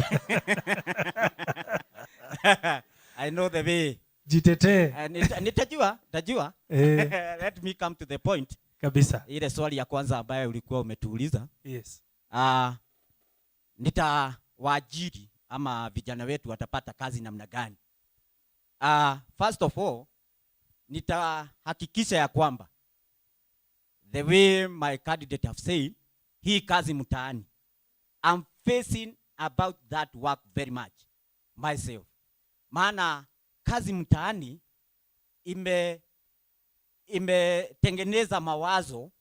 I know the way. Jitetee. Nitajua. Let me come to the point. Kabisa. Ile swali ya kwanza ambayo ulikuwa umetuuliza. Yes. Nitawaajiri ama vijana wetu watapata kazi namna gani? First of all, nitahakikisha ya kwamba the way my candidate have said, hii kazi mtaani, I'm facing about that work very much myself. Maana kazi mtaani imetengeneza mawazo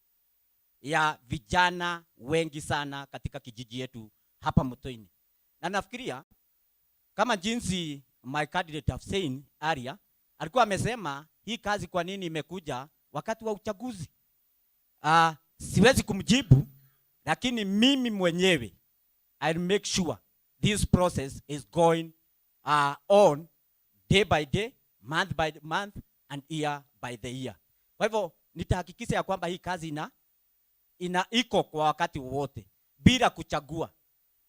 ya vijana wengi sana katika kijiji yetu hapa Mutuini. Na nafikiria kama jinsi my candidate have said earlier, alikuwa amesema hii kazi kwa nini imekuja wakati wa uchaguzi. Siwezi kumjibu, lakini mimi mwenyewe I'll make sure this process is going on day by day, month by month and year by the year. Kwa hivyo nitahakikisha ya kwamba hii kazi iko kwa wakati wote bila kuchagua.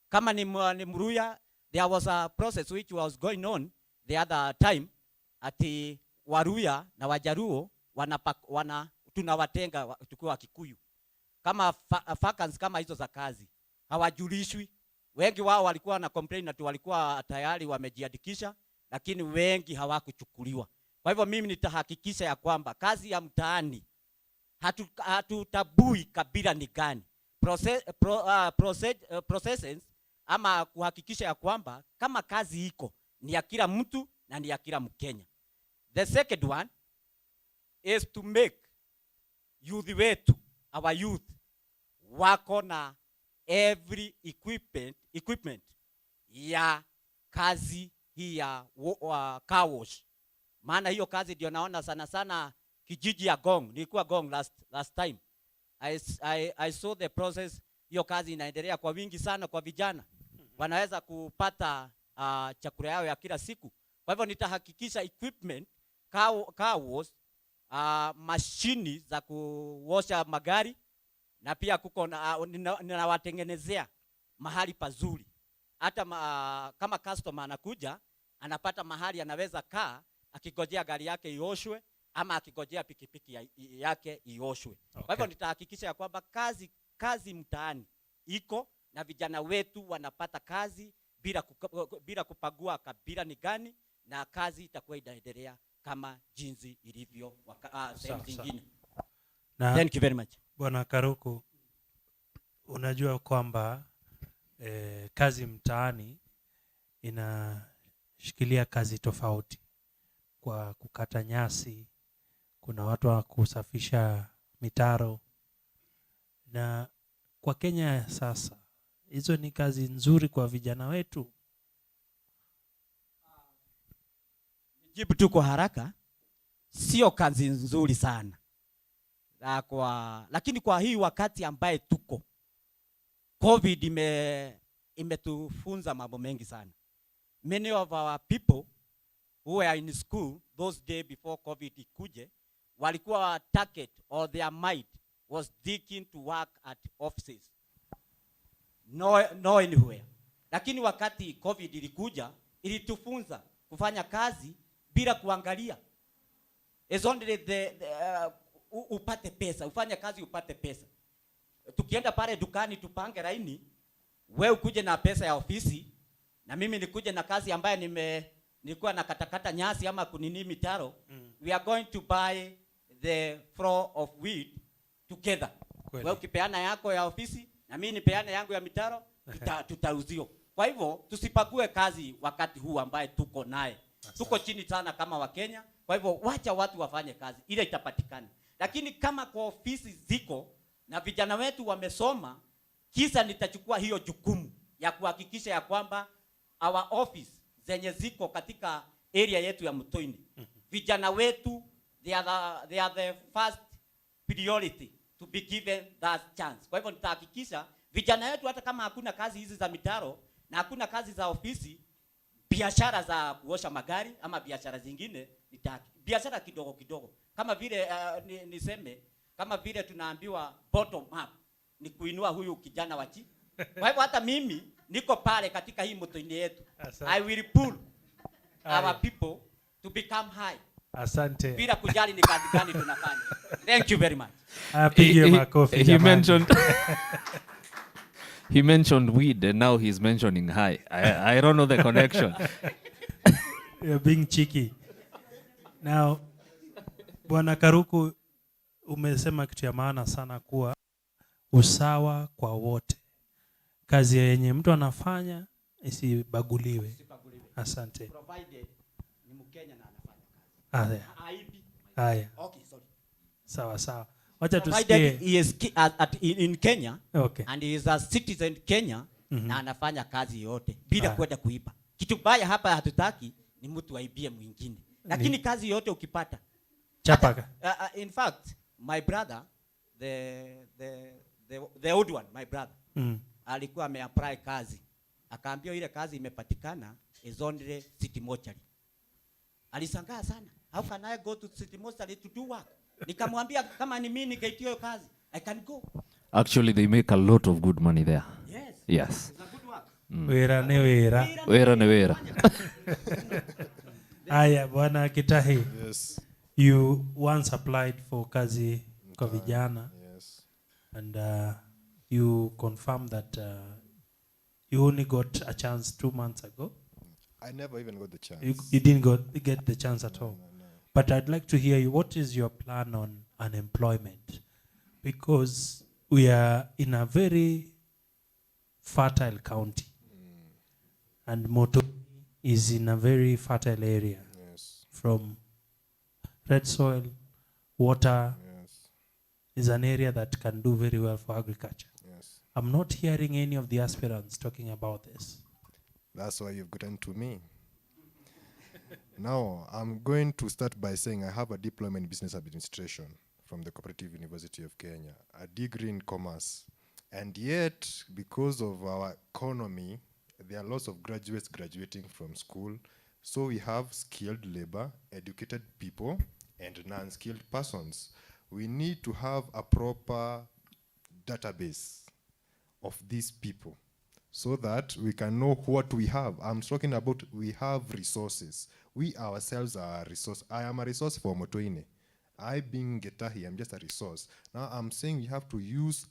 Kama ni Mruya, there was a process which was going on the other time ati Waruya na Wajaruo tunawatenga tukiwa Kikuyu. Kama vacancies kama hizo za kazi hawajulishwi. Wengi wao walikuwa na complain na walikuwa tayari wamejiandikisha, lakini wengi hawakuchukuliwa. Kwa hivyo mimi nitahakikisha ya kwamba kazi ya mtaani hatutabui kabila ni gani. Processes ama kuhakikisha ya kwamba kama kazi iko ni ya kila mtu na ni ya kila Mkenya. The second one is to make youth wetu, our youth, wako na every equipment ya kazi hii ya car wash. Maana hiyo kazi ndio naona sana sana kijiji ya Gong. Nilikuwa Gong last time. I saw the process. Hiyo kazi inaendelea kwa wingi sana kwa vijana. Wanaweza kupata chakula yao ya kila siku. Kwa hivyo nitahakikisha equipment, car wash, mashini za kuosha magari, na pia kuko ninawatengenezea mahali pazuri. Hata kama customer anakuja, anapata mahali anaweza kaa akigojea gari yake ioshwe ama akigojea pikipiki yake ioshwe. Okay. Kwa hivyo nitahakikisha ya kwamba kazi mtaani iko na vijana wetu wanapata kazi bila kupagua kabila ni gani, na kazi itakuwa inaendelea kama jinsi ilivyo sehemu zingine. Thank you very much. Bwana Karuku, unajua kwamba kazi mtaani inashikilia kazi tofauti. Kwa kukata nyasi, kuna watu wa kusafisha mitaro, na kwa Kenya sasa hizo ni kazi nzuri kwa vijana wetu. Jibu tu kwa haraka, sio kazi nzuri sana. Lakini kwa hii wakati ambaye tuko, COVID imetufunza mambo mengi sana. Many of our people who were in school those days before COVID ikuje, walikuwa target or their mind was digging to work at offices. No anywhere. Lakini wakati COVID ilikuja, ilitufunza kufanya kazi bila kuangalia. As only upate pesa, ufanye kazi upate pesa. Tukienda pale dukani tupange laini, wewe ukuje na pesa ya ofisi na mimi nikuje na kazi ambayo nilikuwa na katakata nyasi ama kunini mitaro. We are going to buy the floor of wheat together. Wewe ukipeana yako ya ofisi na mimi nipeane yangu ya mitaro, tutauzio. Kwa hivyo tusipague kazi wakati huu ambaye tuko naye. Tuko chini sana kama Wakenya. Kwa hivyo wacha watu wafanye kazi ile itapatikana. Lakini kama kwa ofisi ziko na vijana wetu wamesoma, kisa nitachukua hiyo jukumu ya kuhakikisha ya kwamba our office zenye ziko katika area yetu ya Mutuini, vijana wetu they are the first priority to be given that chance. Kwa hivyo nitahakikisha vijana wetu hata kama hakuna kazi hizi za mitaro na hakuna kazi za ofisi, biashara za kuosha magari ama biashara zingine nitaki. Biashara kidogo kidogo. Kama vile niseme kama vile tunaambiwa bottom up ni kuinua huyu kijana wa chini. Kwa hivyo hata mimi niko pale katika hii Mutuini yetu. I will pull our people to become high. Asante. Bila kujali ni kazi gani tunafanya. Thank you very much. He mentioned weed and now he's mentioning high. I don't know the connection. You're being cheeky. Now, Bwana Karuku, umesema kitu ya maana sana kuwa usawa kwa wote. Kazi yenye mtu anafanya isibaguliwe. Asante. Provided ni Mkenya na anafanya kazi. Haya. Okay, sorry. Sawa sawa. Wacha tusikie. tusikie. He is in Kenya. Okay. And he is a citizen Kenya na anafanya kazi yote bila kwenda kuiba. Kitu baya hapa hatutaki ni mtu aibie mwingine. Lakini kazi yote ukipata. Chapaka. In fact, my brother, the old one, my brother, alikuwa ameapply kazi. Akaambiwa ile kazi imepatikana is only city mortuary. Alishangaa sana. How can I go to city mortuary to do work? Nikamwambia kama ni mimi nikaitio hiyo kazi, I can go. Actually, they make a lot of good money there. Yes. Yes. It's a good work. Wera ne wera. Wera ne wera. Aya, Bwana Kitahi. Yes. You once applied for kazi kwa vijana. Yes. And you confirmed that you only got a chance 2 months ago. I never even got the chance. You didn't get the chance at all. No. But I'd like to hear you. What is your plan on unemployment? Because we are in a very fertile county. And Moto is in a very fertile area. Yes. From red soil, water, Yes. is an area that can do very well for agriculture. Yes. I'm not hearing any of the aspirants talking about this. That's why you've gotten to me. Now, I'm going to start by saying I have a diploma in business administration from the Cooperative University of Kenya, a degree in commerce. And yet, because of our economy, there are lots of graduates graduating from school. So we have skilled labor, educated people, and non-skilled persons. We need to have a proper database of these people so that we can know what we have. I'm talking about we have resources. We ourselves are a resource. I am a resource for Mutuini. I being Getahi, I'm just a resource. Now I'm saying we have to use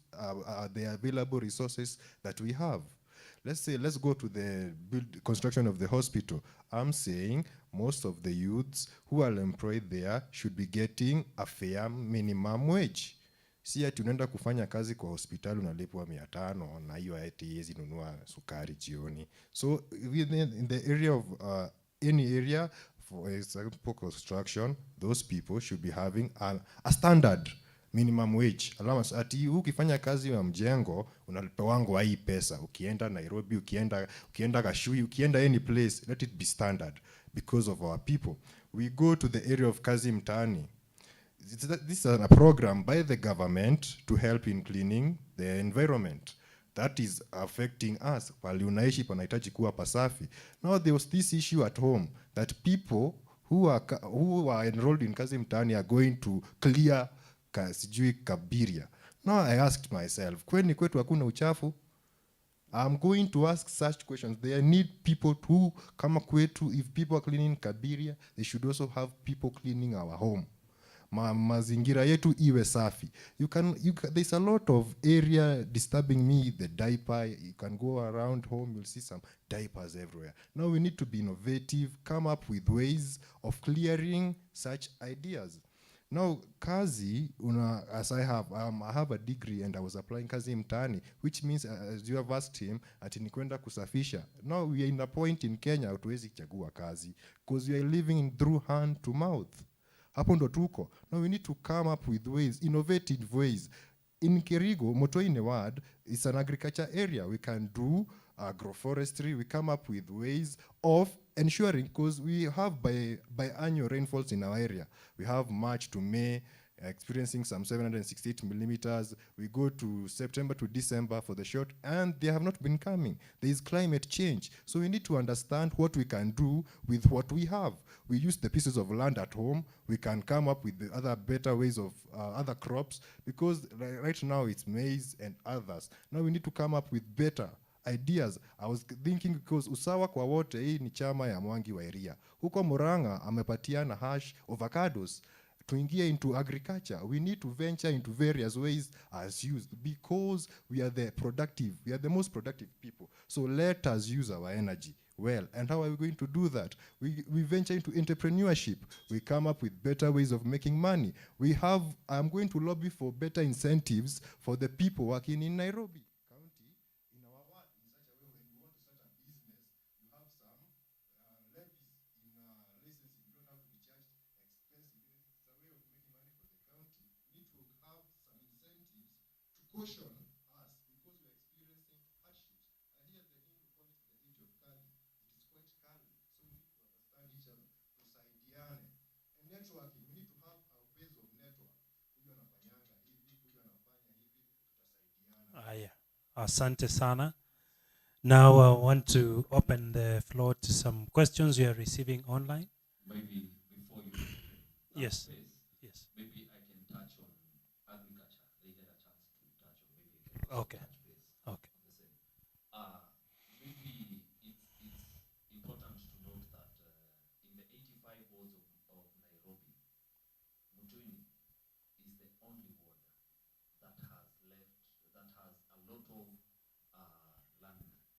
the available resources that we have. Let's go to the construction of the hospital. I'm saying most of the youths who are employed there should be getting a fair minimum wage. Si ati unaenda kufanya kazi kwa hospitali unalipwa 500 na hiyo ati yezi nunua sukari jioni. So in the area of any area, for example construction, those people should be having a standard minimum wage. Allowance ati ukifanya kazi ya mjengo unalipewango hii pesa. Ukienda Nairobi, ukienda Kashui, ukienda any place, let it be standard because of our people. We go to the area of kazi mtaani. This is a program by the government to help in cleaning the environment. That is affecting us. While unaishi panahitaji kuwa pasafi. Now there was this issue at home that people who are enrolled in kazi mtaani are going to clear sijui Kabiria. Now I asked myself, kweni kwetu hakuna uchafu? I'm going to ask such questions. They need people to kama kwetu. If people are cleaning Kabiria, they should also have people cleaning our home. Mazingira yetu iwe safi. There's a lot of area disturbing me. The diaper, you can go around home, you'll see some diapers everywhere. Now we need to be innovative, come up with ways of clearing such ideas. Now, kazi, as I have a degree and I was applying kazi mtaani, which means, as you have asked him, ati nikwenda kusafisha. Now we are in a point in Kenya, hatuwezi chagua kazi, because we are living through hand to mouth. Hapo ndo tuko. Now we need to come up with ways, innovative ways. In Kerigo, Mutuini Ward is an agriculture area. We can do agroforestry. We come up with ways of ensuring, because we have by annual rainfalls in our area. We have March to May, experiencing some 768 millimeters. We go to September to December for the short, and they have not been coming. There is climate change. So we need to understand what we can do with what we have. We use the pieces of land at home. We can come up with the other better ways of other crops, because right now it's maize and others. Now we need to come up with better ideas. I was thinking, because Usawa kwa wote hii ni chama ya Mwangi wa Iria. Huko Murang'a amepatiana hash avocados. Tuingie into agriculture. We need to venture into various ways as youth, because we are the most productive people. So let us use our energy well. And how are we going to do that? We venture into entrepreneurship. We come up with better ways of making money. I'm going to lobby for better incentives for the people working in Nairobi County, in our ward, in such a way when you want to start a business, you have some levies in licensing. You don't have to be charged expensive. It's a way of making money for the county. We need to have some incentives to caution us, because we're experiencing hardships. And here the Hindu point to the age of Kali. It is quite Kali. So we need to understand each other, to saidiane. And networking, we need to have a base of network. Huyu anafanyanga hivi, huyu anafanya hivi, tutasaidiana. Aya, asante sana. Now I want to open the floor to some questions we are receiving online. Maybe before you Yes. space, Yes. maybe I can touch on agriculture. They get a chance to touch on, maybe I can also Okay. touch